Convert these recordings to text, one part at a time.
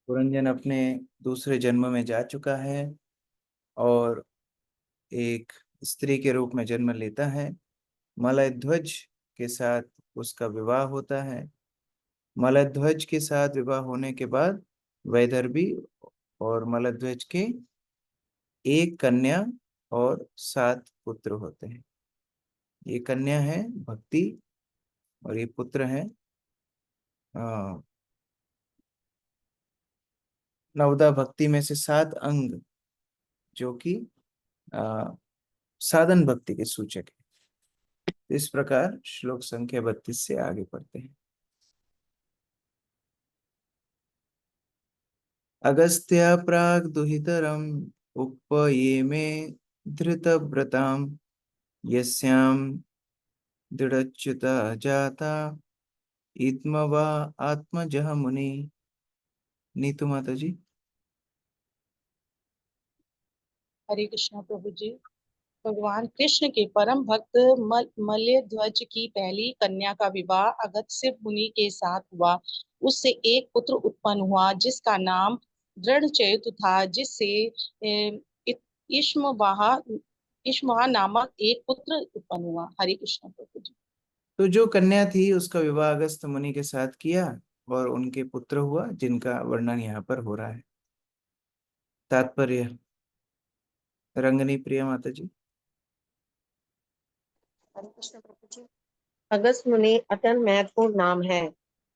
पुरंजन अपने दूसरे जन्म में जा चुका है और एक स्त्री के रूप में जन्म लेता है। मलयध्वज के साथ उसका विवाह होता है। मलयध्वज के साथ विवाह होने के बाद वैदर्भी और मलयध्वज के एक कन्या और 7 पुत्र होते हैं। ये कन्या है भक्ति और ये पुत्र है नवदा भक्ति में से 7 अंग जो कि अ, साधन भक्ति के सूचक है। इस प्रकार श्लोक संख्या 32 से आगे पढ़ते हैं। अगस्त्य प्राग दुहितरम उपयेमे धृतव्रताम यस्याम दृढ़च्युता जाता इत्मवा आत्मजः मुनि। नीतू माता जी। हरे कृष्णा प्रभु जी। भगवान कृष्ण के परम भक्त मल्यध्वज की पहली कन्या का विवाह अगस्त्य मुनि के साथ हुआ। उससे एक पुत्र उत्पन्न हुआ जिसका नाम दृढ़चेतु था, जिससे इश्मवाह इश्मवाह नामक एक पुत्र उत्पन्न हुआ। हरे कृष्ण प्रभु जी। तो जो कन्या थी उसका विवाह अगस्त मुनि के साथ किया और उनके पुत्र हुआ जिनका वर्णन यहाँ पर हो रहा है। तात्पर्य रंगनी प्रिय माता जी। हरे कृष्ण प्रभु जी। अगस्त मुनि अत्यंत महत्वपूर्ण नाम है।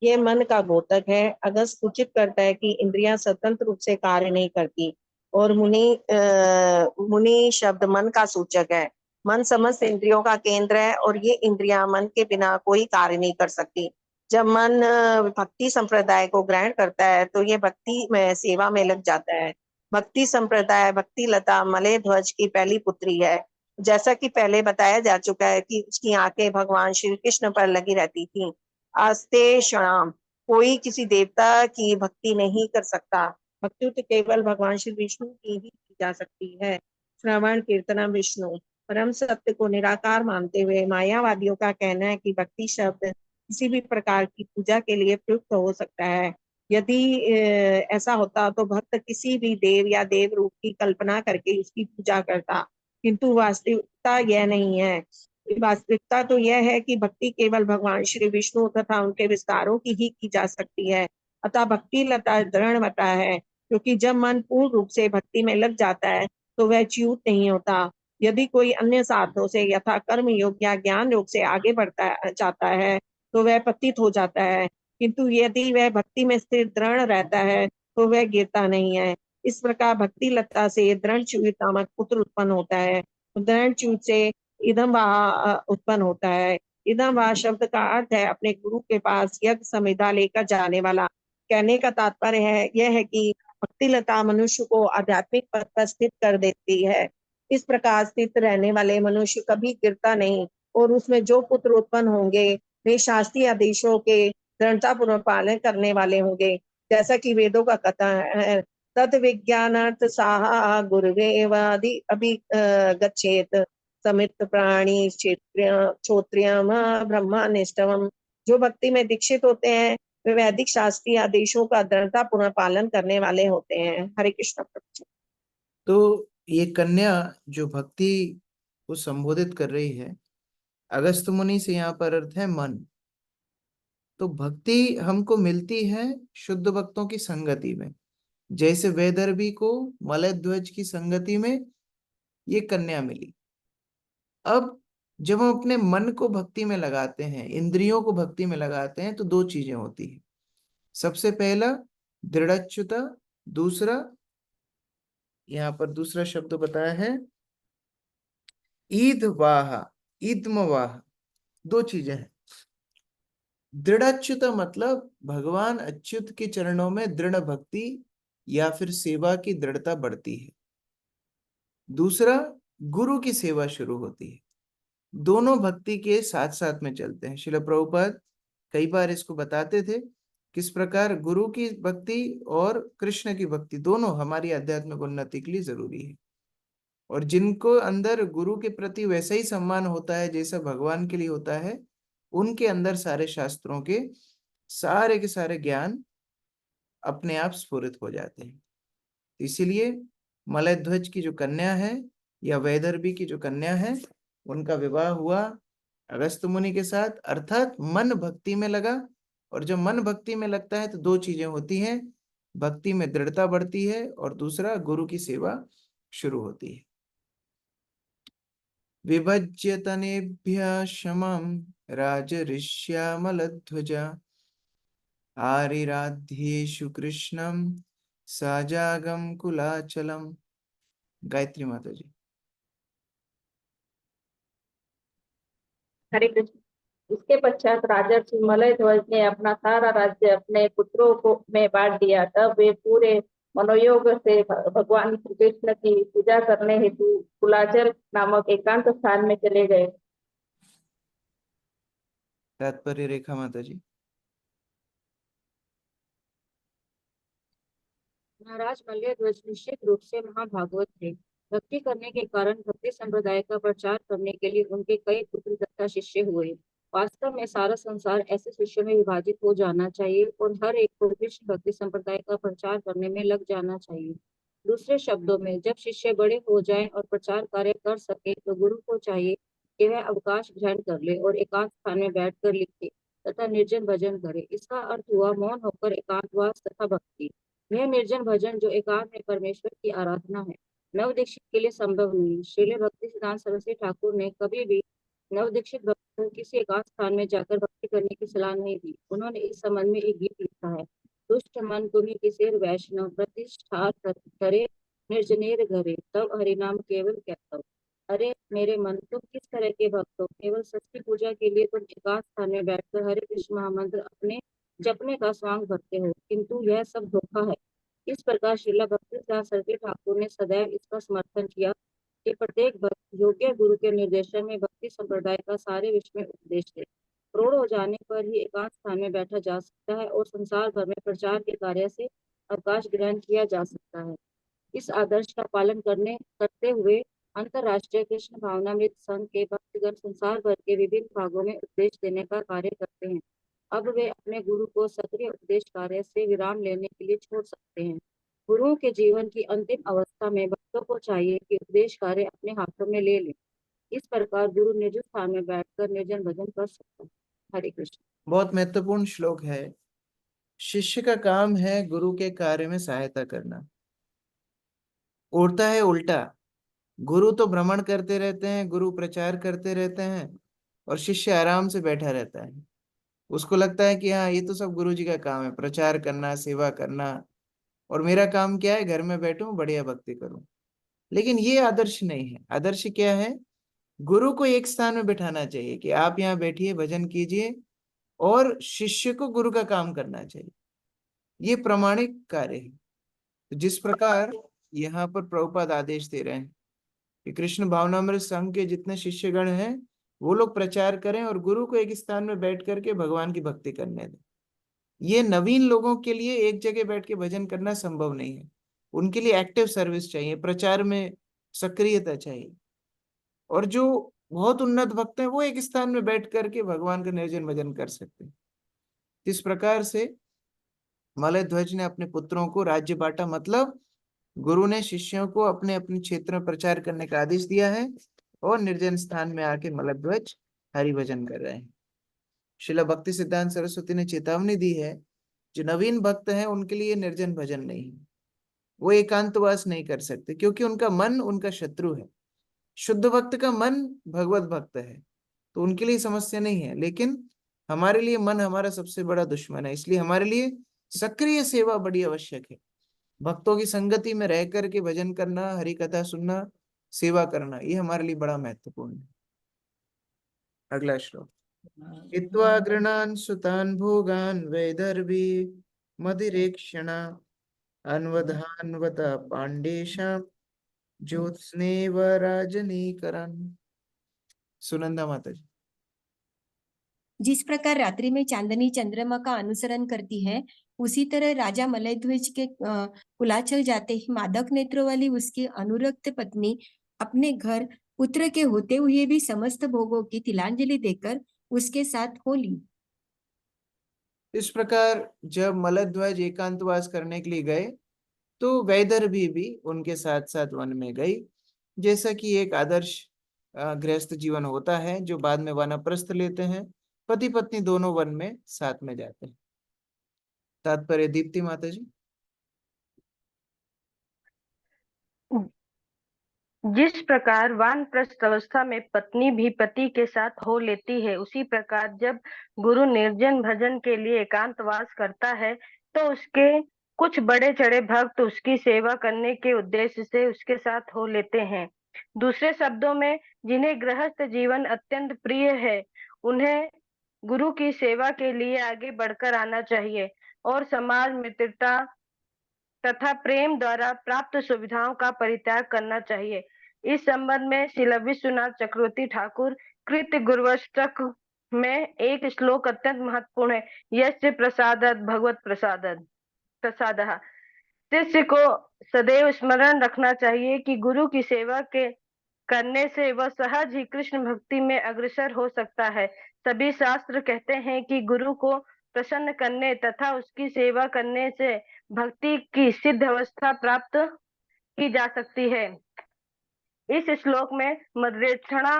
ये मन का गोतक है। अगस्त सूचित करता है कि इंद्रियां स्वतंत्र रूप से कार्य नहीं करती और मुनि शब्द मन का सूचक है। मन समस्त इंद्रियों का केंद्र है और ये इंद्रियां मन के बिना कोई कार्य नहीं कर सकती। जब मन भक्ति संप्रदाय को ग्रहण करता है तो ये भक्ति में सेवा में लग जाता है। भक्ति संप्रदाय भक्ति लता मलय ध्वज की पहली पुत्री है। जैसा कि पहले बताया जा चुका है कि उसकी आंखें भगवान श्री कृष्ण पर लगी रहती थी। आस्ते क्षणाम, कोई किसी देवता की भक्ति नहीं कर सकता। भक्ति तो केवल भगवान श्री विष्णु की ही की जा सकती है। श्रवण कीर्तनम विष्णु। परम सत्य को निराकार मानते हुए मायावादियों का कहना है कि भक्ति शब्द किसी भी प्रकार की पूजा के लिए प्रयुक्त हो सकता है। यदि ऐसा होता तो भक्त किसी भी देव या देव रूप की कल्पना करके उसकी पूजा करता, किंतु वास्तविकता यह नहीं है। वास्तविकता तो यह है कि भक्ति केवल भगवान श्री विष्णु तथा उनके विस्तारों की ही की जा सकती है। अतः भक्ति लता दृढ़ता है, क्योंकि जब मन पूर्ण रूप से भक्ति में लग जाता है तो वह च्युत नहीं होता। यदि कोई अन्य साधनों से यथा कर्म योग या ज्ञान योग से आगे बढ़ता जाता है तो वह पतित हो जाता है, किंतु यदि वह भक्ति में स्थिर दृढ़ रहता है तो वह गिरता नहीं है। इस प्रकार भक्ति लता से दृढ़च्युत नामक पुत्र उत्पन्न होता है। दृढ़च्युत से इदम उत्पन्न होता है। इदम शब्द का अर्थ है अपने गुरु के पास यज्ञ समिधा लेकर जाने वाला। कहने का तात्पर्य है यह है कि भक्ति लता मनुष्य को आध्यात्मिक पथ पर स्थित कर देती है। इस प्रकार स्थित रहने वाले मनुष्य कभी गिरता नहीं और उसमें जो पुत्र उत्पन्न होंगे वे शास्त्रीय आदेशों के दृढ़ता पूर्वक पालन करने वाले होंगे। जैसा कि वेदों का कथन है, तद विज्ञानार्थ साहा गुरुवेवादि अभि गच्छेत समित प्राणी क्षोत्रियम ब्रह्मनिष्ठम। जो भक्ति में दीक्षित होते हैं वे वैदिक शास्त्रीय आदेशों का दृढ़ता पूर्वक पालन करने वाले होते हैं। हरे कृष्ण प्रभु। तो ये कन्या जो भक्ति को संबोधित कर रही है, अगस्त मुनि से यहाँ पर अर्थ है मन। तो भक्ति हमको मिलती है शुद्ध भक्तों की संगति में, जैसे वैदर्भी को मलयध्वज की संगति में ये कन्या मिली। अब जब हम अपने मन को भक्ति में लगाते हैं, इंद्रियों को भक्ति में लगाते हैं, तो 2 चीजें होती है। सबसे पहला दृढ़च्युता, दूसरा यहाँ पर दूसरा शब्द बताया है ईद वाह, ईदम वाह। 2 चीजें हैं। दृढ़च्युत मतलब भगवान अच्युत के चरणों में दृढ़ भक्ति या फिर सेवा की दृढ़ता बढ़ती है। दूसरा गुरु की सेवा शुरू होती है। दोनों भक्ति के साथ साथ में चलते हैं। श्रील प्रभुपाद कई बार इसको बताते थे किस प्रकार गुरु की भक्ति और कृष्ण की भक्ति दोनों हमारी आध्यात्मिक उन्नति के लिए जरूरी है। और जिनको अंदर गुरु के प्रति वैसा ही सम्मान होता है जैसा भगवान के लिए होता है, उनके अंदर सारे शास्त्रों के सारे ज्ञान अपने आप स्फुरित हो जाते हैं। इसीलिए मलयध्वज की जो कन्या है या वैदर्भी की जो कन्या है, उनका विवाह हुआ अगस्त मुनि के साथ, अर्थात मन भक्ति में लगा। और जब मन भक्ति में लगता है तो दो चीजें होती हैं, भक्ति में दृढ़ता बढ़ती है और दूसरा गुरु की सेवा शुरू होती है। विभज्य तनेभ्य शमं राजऋष्यामलध्वजा आरिराध्येषु कृष्णं साजागम कुलाचलम। गायत्री माता जी। हरे कृष्ण। इसके पश्चात राजा मलय ध्वज ने अपना सारा राज्य अपने पुत्रों को में बांट दिया। तब वे पूरे मनोयोग से भगवान श्री कृष्ण की पूजा करने हेतु कुलाचल नामक एकांत स्थान में चले गए। तात्पर्य रेखा माता जी। महाराज मल्यध्वज निश्चित रूप से महाभागवत थे। भक्ति करने के कारण भक्ति संप्रदाय का प्रचार करने के लिए उनके कई पुत्र तथा शिष्य हुए। वास्तव में सारा संसार ऐसे शिष्यों में विभाजित हो जाना चाहिए और हर एक को कृष्ण भक्ति संप्रदाय का प्रचार करने में लग जाना चाहिए। दूसरे शब्दों में, जब शिष्य बड़े हो जाएं और प्रचार कार्य कर सके तो गुरु को चाहिए कि वह अवकाश ग्रहण कर ले और एकांत स्थान में बैठकर लिखे तथा निर्जन भजन करे। इसका अर्थ हुआ मौन होकर एकांतवास तथा भक्ति। यह निर्जन भजन जो एकांत में परमेश्वर की आराधना है, नव दीक्षित के लिए संभव नहीं। श्रील भक्ति सिद्धांत सरस्वती ठाकुर ने कभी भी नव दीक्षित भक्त को किसी एकांत स्थान में जाकर भक्ति करने की सलाह नहीं दी। उन्होंने इस संबंध में एक गीत लिखा है। दुष्ट मन तुम्हें किसेर वैष्णव प्रतिष्ठा करे निर्जनेर घरे, तब हरिनाम केवल कहता। अरे मेरे मन, तुम किस तरह के भक्त हो? केवल सच की पूजा के लिए तुम एकांत स्थान में बैठकर हरे कृष्ण महामंत्र अपने जपने का स्वांग भरते हो, किंतु यह सब धोखा है। इस प्रकार श्रीला भक्तिसिद्धांत सरस्वती ठाकुर ने सदैव इसका समर्थन किया कि प्रत्येक भक्त योग्य गुरु के निर्देशन में भक्ति संप्रदाय का सारे विश्व में उपदेश दे। प्रौढ़ हो जाने पर ही एकांत स्थान में बैठा जा सकता है और संसार भर में प्रचार के कार्य से अवकाश ग्रहण किया जा सकता है। इस आदर्श का पालन करते हुए अंतर्राष्ट्रीय कृष्ण भावनामृत संघ के भक्तगण संसार भर के विभिन्न भागों में उपदेश देने का कार्य करते हैं। अब वे अपने गुरु को सक्रिय उपदेश कार्य से विराम लेने के लिए छोड़ सकते हैं। गुरुओं के जीवन की अंतिम अवस्था में भक्तों को चाहिए कि उपदेश कार्य अपने हाथों में ले लें। इस प्रकार गुरु निज स्थान में बैठकर निर्जन भजन कर सकता है। हरे कृष्ण। बहुत महत्वपूर्ण श्लोक है। शिष्य का काम है गुरु के कार्य में सहायता करना। उड़ता है उल्टा, गुरु तो भ्रमण करते रहते हैं, गुरु प्रचार करते रहते हैं और शिष्य आराम से बैठा रहता है। उसको लगता है कि हाँ, ये तो सब गुरु जी का काम है, प्रचार करना, सेवा करना, और मेरा काम क्या है, घर में बैठूं बढ़िया भक्ति करूं। लेकिन ये आदर्श नहीं है। आदर्श क्या है? गुरु को एक स्थान में बिठाना चाहिए कि आप यहाँ बैठिए, भजन कीजिए, और शिष्य को गुरु का काम करना चाहिए। ये प्रामाणिक कार्य है। तो जिस प्रकार यहाँ पर प्रभुपाद आदेश दे रहे हैं कि कृष्ण भावनामृत संघ के जितने शिष्यगण हैं वो लोग प्रचार करें और गुरु को एक स्थान में बैठ करके भगवान की भक्ति करने दें। ये नवीन लोगों के लिए एक जगह बैठ के भजन करना संभव नहीं है। उनके लिए एक्टिव सर्विस चाहिए, प्रचार में सक्रियता चाहिए। और जो बहुत उन्नत भक्त हैं वो एक स्थान में बैठ करके भगवान का निर्जन भजन कर सकते हैं। इस प्रकार से मलय ध्वज ने अपने पुत्रों को राज्य बांटा, मतलब गुरु ने शिष्यों को अपने अपने क्षेत्र में प्रचार करने का आदेश दिया है और निर्जन स्थान में आके मलय ध्वज हरि भजन कर रहे हैं। श्रीला भक्ति सिद्धांत सरस्वती ने चेतावनी दी है, जो नवीन भक्त हैं उनके लिए निर्जन भजन नहीं, वो एकांतवास नहीं कर सकते, क्योंकि उनका मन उनका शत्रु है। शुद्ध भक्त का मन भगवत भक्त है, तो उनके लिए समस्या नहीं है। लेकिन हमारे लिए मन हमारा सबसे बड़ा दुश्मन है, इसलिए हमारे लिए सक्रिय सेवा बड़ी आवश्यक है। भक्तों की संगति में रह करके भजन करना, हरि कथा सुनना, सेवा करना, ये हमारे लिए बड़ा महत्वपूर्ण है। अगला श्लोक। हित्वा गृणान् सुतान् भोगान् वैदर्भी मदिरेक्षणा अन्वधान्वत पांडेशा ज्योत्स्नेव राजनीकरन्। सुनंदा माता जी। जिस प्रकार रात्रि में चांदनी चंद्रमा का अनुसरण करती है, उसी तरह राजा मलयध्वज के कुलाचल जाते ही मादक नेत्रों वाली उसकी अनुरक्त पत्नी अपने घर पुत्र के होते हुए भी समस्त भोगों की तिलांजलि देकर उसके साथ हो ली। इस प्रकार जब मलध्वज एकांतवास करने के लिए गए तो वैदर्भी भी उनके साथ साथ वन में गई, जैसा कि एक आदर्श गृहस्थ जीवन होता है, जो बाद में वानप्रस्थ लेते हैं। पति पत्नी दोनों वन में साथ में जाते हैं। तात्पर्य दीप्ति माता जी। जिस प्रकार वानप्रस्थ अवस्था में पत्नी भी पति के साथ हो लेती है, उसी प्रकार जब गुरु निर्जन भजन के लिए एकांतवास करता है तो उसके कुछ बड़े चढ़े भक्त उसकी सेवा करने के उद्देश्य से उसके साथ हो लेते हैं। दूसरे शब्दों में, जिन्हें गृहस्थ जीवन अत्यंत प्रिय है, उन्हें गुरु की सेवा के लिए आगे बढ़कर आना चाहिए और समाज मित्रता तथा प्रेम द्वारा प्राप्त सुविधाओं का परित्याग करना चाहिए। इस संबंध में श्रील विश्वनाथ चक्रवर्ती ठाकुर कृत्य गुरुष्टक में एक श्लोक अत्यंत महत्वपूर्ण है। यस्य प्रसादत भगवत प्रसादः। शिष्य को सदैव स्मरण रखना चाहिए कि गुरु की सेवा के करने से वह सहज ही कृष्ण भक्ति में अग्रसर हो सकता है। सभी शास्त्र कहते हैं कि गुरु को प्रसन्न करने तथा उसकी सेवा करने से भक्ति की सिद्ध अवस्था प्राप्त की जा सकती है। इस श्लोक में मदरेक्षणा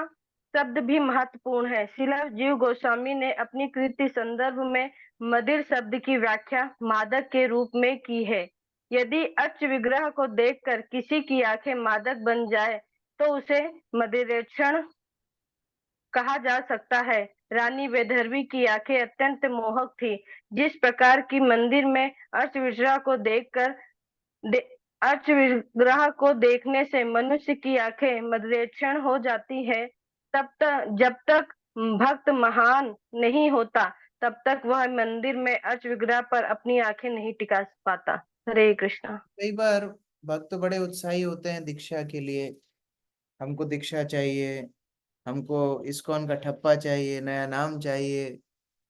शब्द भी महत्वपूर्ण है। श्रील जीव गोस्वामी ने अपनी कृति संदर्भ में मदिर शब्द की व्याख्या मादक के रूप में की है। यदि अच्च विग्रह को देखकर किसी की आंखें मादक बन जाए तो उसे मदिरेक्षण कहा जा सकता है। रानी वैदर्भी की आंखें अत्यंत मोहक थी। जिस प्रकार की मंदिर में अर्च विग्रह को देखने से मनुष्य की आंखें मदिरेक्षण हो जाती है, जब तक भक्त महान नहीं होता तब तक वह मंदिर में अर्च विग्रह पर अपनी आंखें नहीं टिका पाता। हरे कृष्णा। कई बार भक्त बड़े उत्साही होते हैं दीक्षा के लिए, हमको दीक्षा चाहिए, हमको इस्कॉन का ठप्पा चाहिए, नया नाम चाहिए,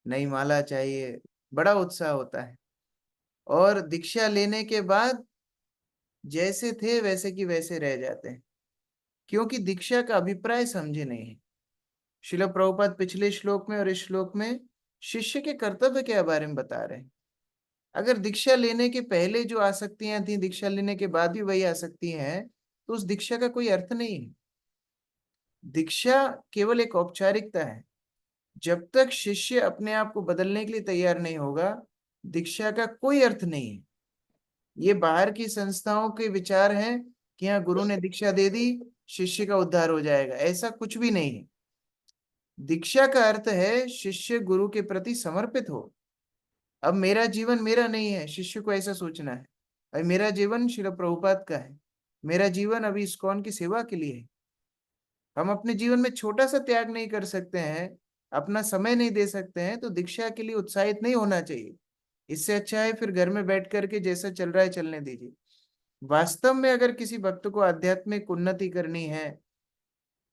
नई माला चाहिए, बड़ा उत्साह होता है। और दीक्षा लेने के बाद जैसे थे वैसे की वैसे रह जाते हैं, क्योंकि दीक्षा का अभिप्राय समझे नहीं है। श्रील प्रभुपाद पिछले श्लोक में और इस श्लोक में शिष्य के कर्तव्य के बारे में बता रहे हैं। अगर दीक्षा लेने के पहले जो आसक्तियां थी, दीक्षा लेने के बाद भी वही आसक्ति हैं, तो उस दीक्षा का कोई अर्थ नहीं है। दीक्षा केवल एक औपचारिकता है। जब तक शिष्य अपने आप को बदलने के लिए तैयार नहीं होगा, दीक्षा का कोई अर्थ नहीं है। ये बाहर की संस्थाओं के विचार हैं कि हाँ, गुरु ने दीक्षा दे दी, शिष्य का उद्धार हो जाएगा। ऐसा कुछ भी नहीं है। दीक्षा का अर्थ है शिष्य गुरु के प्रति समर्पित हो। अब मेरा जीवन मेरा नहीं है, शिष्य को ऐसा सोचना है। अब मेरा जीवन श्रील प्रभुपाद का है, मेरा जीवन अभी इस्कॉन की सेवा के लिए है। हम अपने जीवन में छोटा सा त्याग नहीं कर सकते हैं, अपना समय नहीं दे सकते हैं, तो दीक्षा के लिए उत्साहित नहीं होना चाहिए। इससे अच्छा है फिर घर में बैठ करके जैसा चल रहा है चलने दीजिए। वास्तव में अगर किसी भक्त को आध्यात्मिक उन्नति करनी है,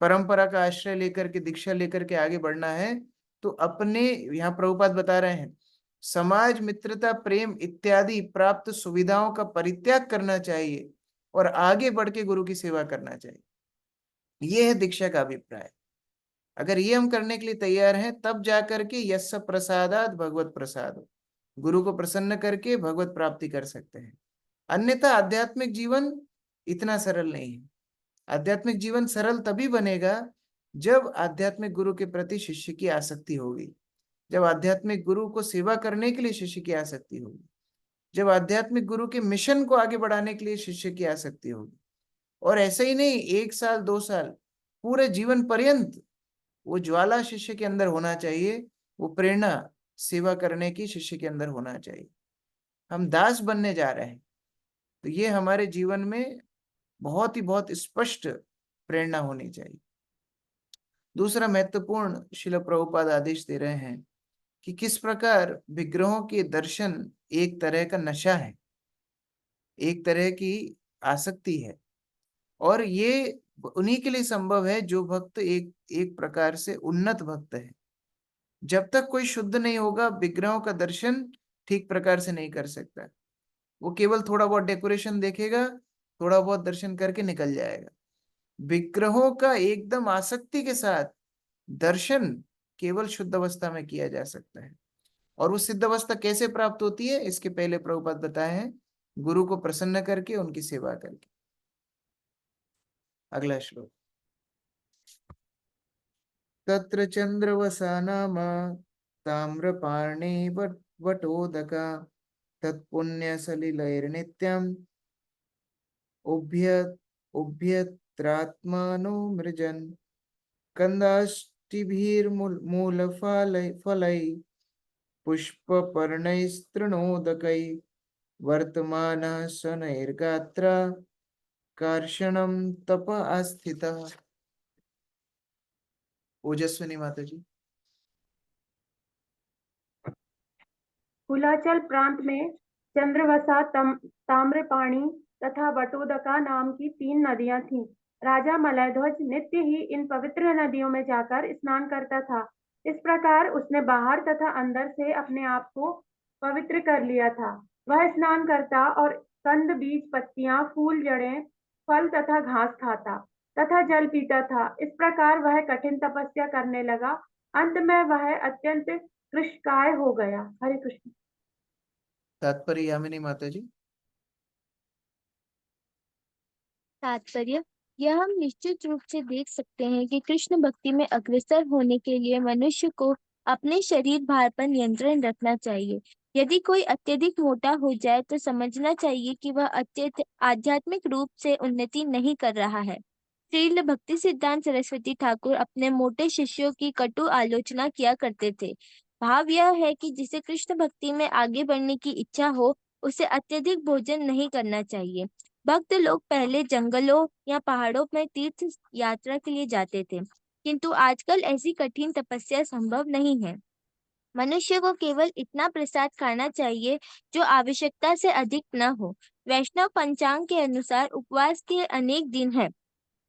परंपरा का आश्रय लेकर के दीक्षा लेकर के आगे बढ़ना है, तो अपने, यहाँ प्रभुपाद बता रहे हैं, समाज मित्रता प्रेम इत्यादि प्राप्त सुविधाओं का परित्याग करना चाहिए और आगे बढ़ के गुरु की सेवा करना चाहिए। ये है दीक्षा का अभिप्राय। अगर ये हम करने के लिए तैयार हैं, तब जाकर के यस्य प्रसादात भगवत प्रसाद, गुरु को प्रसन्न करके भगवत प्राप्ति कर सकते हैं। अन्यथा आध्यात्मिक जीवन इतना सरल नहीं है। आध्यात्मिक जीवन सरल तभी बनेगा जब आध्यात्मिक गुरु के प्रति शिष्य की आसक्ति होगी, जब आध्यात्मिक गुरु को सेवा करने के लिए शिष्य की आसक्ति होगी, जब आध्यात्मिक गुरु के मिशन को आगे बढ़ाने के लिए शिष्य की आसक्ति होगी। और ऐसे ही नहीं 1 साल 2 साल, पूरे जीवन पर्यंत वो ज्वाला शिष्य के अंदर होना चाहिए, वो प्रेरणा सेवा करने की शिष्य के अंदर होना चाहिए। हम दास बनने जा रहे हैं, तो ये हमारे जीवन में बहुत ही बहुत स्पष्ट प्रेरणा होनी चाहिए। दूसरा महत्वपूर्ण श्रील प्रभुपाद आदेश दे रहे हैं कि किस प्रकार विग्रहों के दर्शन एक तरह का नशा है, एक तरह की आसक्ति है, और ये उन्हीं के लिए संभव है जो भक्त एक प्रकार से उन्नत भक्त है। जब तक कोई शुद्ध नहीं होगा, विग्रहों का दर्शन ठीक प्रकार से नहीं कर सकता। वो केवल थोड़ा बहुत डेकोरेशन देखेगा, थोड़ा बहुत दर्शन करके निकल जाएगा। विग्रहों का एकदम आसक्ति के साथ दर्शन केवल शुद्ध अवस्था में किया जा सकता है। और वो सिद्ध अवस्था कैसे प्राप्त होती है, इसके पहले प्रभुपाद बताए हैं, गुरु को प्रसन्न करके, उनकी सेवा करके। अगला श्लोक। तत्र चंद्रवसा नाम ताम्रपाणी वटोदका तत्पुण्य सलिलैर्नित्यम् उभ्यत्रात्मानो मृजन् कंदाष्टिभिर्मूलफलै पुष्पपर्णैस्तृणोदकै वर्तमानः शनैर्गात्रा कर्षणं तप आस्थितः। ओजस्विनी माता जी। कुलाचल प्रांत में चंद्रवसा, ताम्रपाणी तथा बटोदका नाम की 3 नदियां थीं। राजा मलयध्वज नित्य ही इन पवित्र नदियों में जाकर स्नान करता था। इस प्रकार उसने बाहर तथा अंदर से अपने आप को पवित्र कर लिया था। वह स्नान करता और कंद, बीज, पत्तियां, फूल, जड़ें, फल तथा घास खाता तथा जल पीता था। इस प्रकार वह कठिन तपस्या करने लगा। अंत में वह अत्यंत कृशकाय हो गया। हरे कृष्ण। तात्पर्य यामिनी माता जी। तात्पर्य, यह हम निश्चित रूप से देख सकते हैं कि कृष्ण भक्ति में अग्रसर होने के लिए मनुष्य को अपने शरीर भार पर नियंत्रण रखना चाहिए। यदि कोई अत्यधिक मोटा हो जाए तो समझना चाहिए कि वह आध्यात्मिक रूप से उन्नति नहीं कर रहा है। श्रील भक्ति सिद्धांत सरस्वती ठाकुर अपने मोटे शिष्यों की कटु आलोचना किया करते थे। भाव यह है कि जिसे कृष्ण भक्ति में आगे बढ़ने की इच्छा हो, उसे अत्यधिक भोजन नहीं करना चाहिए। भक्त लोग पहले जंगलों या पहाड़ों में तीर्थ यात्रा के लिए जाते थे, किंतु आजकल ऐसी कठिन तपस्या संभव नहीं है। मनुष्य को केवल इतना प्रसाद खाना चाहिए जो आवश्यकता से अधिक न हो। वैष्णव पंचांग के अनुसार उपवास के अनेक दिन हैं,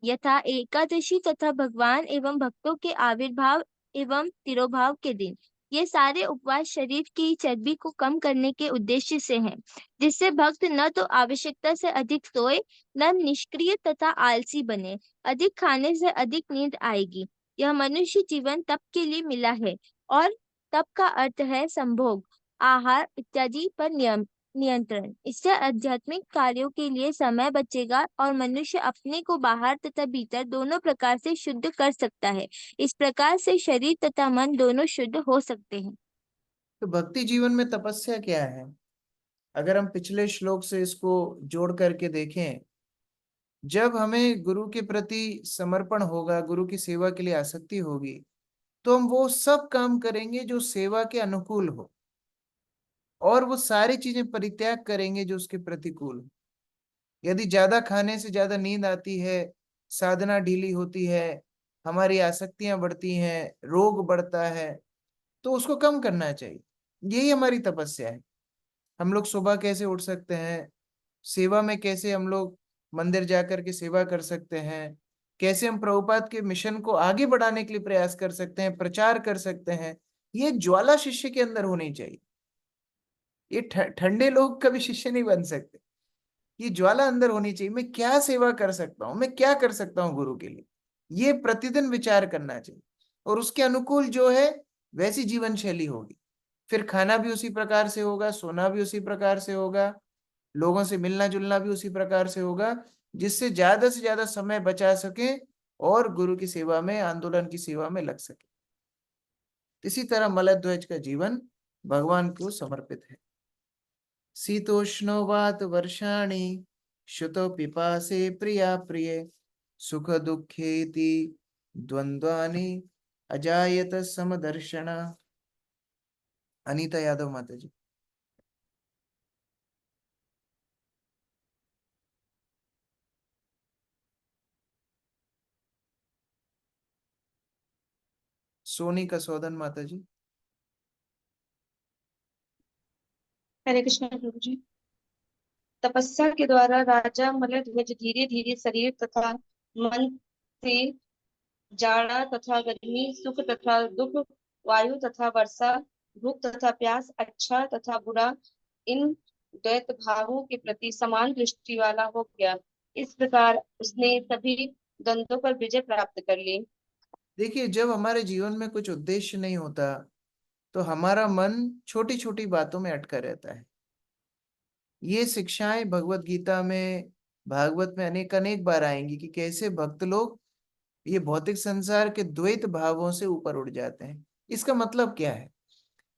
यथा एकादशी तथा भगवान एवं भक्तों के आविर्भाव एवं तिरोभाव के दिन। ये सारे उपवास शरीर की चर्बी को कम करने के उद्देश्य से हैं, जिससे भक्त न तो आवश्यकता से अधिक सोए, न निष्क्रिय तथा आलसी बने। अधिक खाने से अधिक नींद आएगी। यह मनुष्य जीवन तप के लिए मिला है, और तप का अर्थ है संभोग, आहार इत्यादि पर नियंत्रण। इससे आध्यात्मिक कार्यों के लिए समय बचेगा और मनुष्य अपने को बाहर तथा भीतर दोनों प्रकार से शुद्ध कर सकता है। इस प्रकार से शरीर तथा मन दोनों शुद्ध हो सकते हैं। तो भक्ति जीवन में तपस्या क्या है? अगर हम पिछले श्लोक से इसको जोड़ करके देखें, जब हमें गुरु के प्रति समर्पण होगा, गुरु की सेवा के लिए आसक्ति होगी, तो हम वो सब काम करेंगे जो सेवा के अनुकूल हो, और वो सारी चीजें परित्याग करेंगे जो उसके प्रतिकूल हो। यदि ज्यादा खाने से ज्यादा नींद आती है, साधना ढीली होती है, हमारी आसक्तियां बढ़ती हैं, रोग बढ़ता है, तो उसको कम करना चाहिए। यही हमारी तपस्या है। हम लोग सुबह कैसे उठ सकते हैं, सेवा में कैसे हम लोग मंदिर जाकर के सेवा कर सकते हैं, कैसे हम प्रभुपाद के मिशन को आगे बढ़ाने के लिए प्रयास कर सकते हैं, प्रचार कर सकते हैं, ये ज्वाला शिष्य के अंदर होनी चाहिए। ये ठंडे लोग कभी शिष्य नहीं बन सकते। ये ज्वाला अंदर होनी चाहिए। मैं क्या सेवा कर सकता हूँ, मैं क्या कर सकता हूँ गुरु के लिए, ये प्रतिदिन विचार करना चाहिए। और उसके अनुकूल जो है वैसी जीवन शैली होगी। फिर खाना भी उसी प्रकार से होगा, सोना भी उसी प्रकार से होगा, लोगों से मिलना जुलना भी उसी प्रकार से होगा, जिससे ज्यादा से ज्यादा समय बचा सके और गुरु की सेवा में, आंदोलन की सेवा में लग सके। इसी तरह मलध्वज का जीवन भगवान को समर्पित है। शीतोष्णो वात वर्षाणि शुतो पिपासे प्रिया प्रिय सुख दुखेति द्वंद्वानि अजायत समदर्शन। अनीता यादव माता जी। सोनी कसौदन माता जी। हरे कृष्ण प्रभु जी। तपस्या के द्वारा राजा मलध्वज धीरे धीरे शरीर तथा मन से जाड़ा तथा गर्मी, सुख तथा दुख, वायु तथा वर्षा, भूख तथा प्यास, अच्छा तथा बुरा, इन द्वैत भावों के प्रति समान दृष्टि वाला हो गया। इस प्रकार उसने सभी द्वंद्वों पर विजय प्राप्त कर ली। देखिए, जब हमारे जीवन में कुछ उद्देश्य नहीं होता तो हमारा मन छोटी छोटी बातों में अटका रहता है। ये शिक्षाएं भगवत गीता में, भागवत में अनेक अनेक बार आएंगी कि कैसे भक्त लोग ये भौतिक संसार के द्वैत भावों से ऊपर उठ जाते हैं। इसका मतलब क्या है?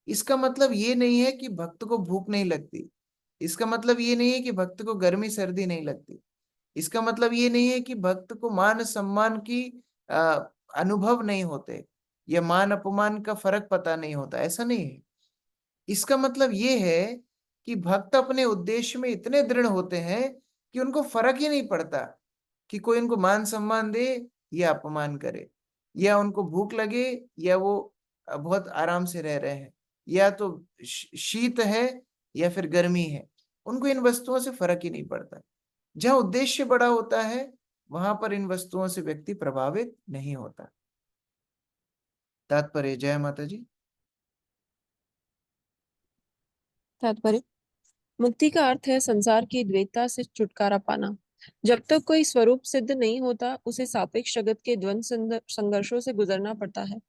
इसका मतलब ये नहीं है कि भक्त को भूख नहीं लगती। इसका मतलब ये नहीं है कि भक्त को गर्मी सर्दी नहीं लगती। इसका मतलब ये नहीं है कि भक्त को मान सम्मान की आ, अनुभव नहीं होते, या मान अपमान का फर्क पता नहीं होता। ऐसा नहीं है। इसका मतलब ये है कि भक्त अपने उद्देश्य में इतने दृढ़ होते हैं कि उनको फर्क ही नहीं पड़ता कि कोई उनको मान सम्मान दे या अपमान करे, या उनको भूख लगे या वो बहुत आराम से रह रहे हैं, या तो शीत है या फिर गर्मी है। उनको इन वस्तुओं से फर्क ही नहीं पड़ता। जहाँ उद्देश्य बड़ा होता है वहां पर इन वस्तुओं से व्यक्ति प्रभावित नहीं होता। तात्पर्य। जय माता जी। तात्पर्य। मुक्ति का अर्थ है संसार की द्वैतता से छुटकारा पाना। जब तक कोई स्वरूप सिद्ध नहीं होता, उसे सापेक्ष जगत के द्वंद संघर्षों से गुजरना पड़ता है।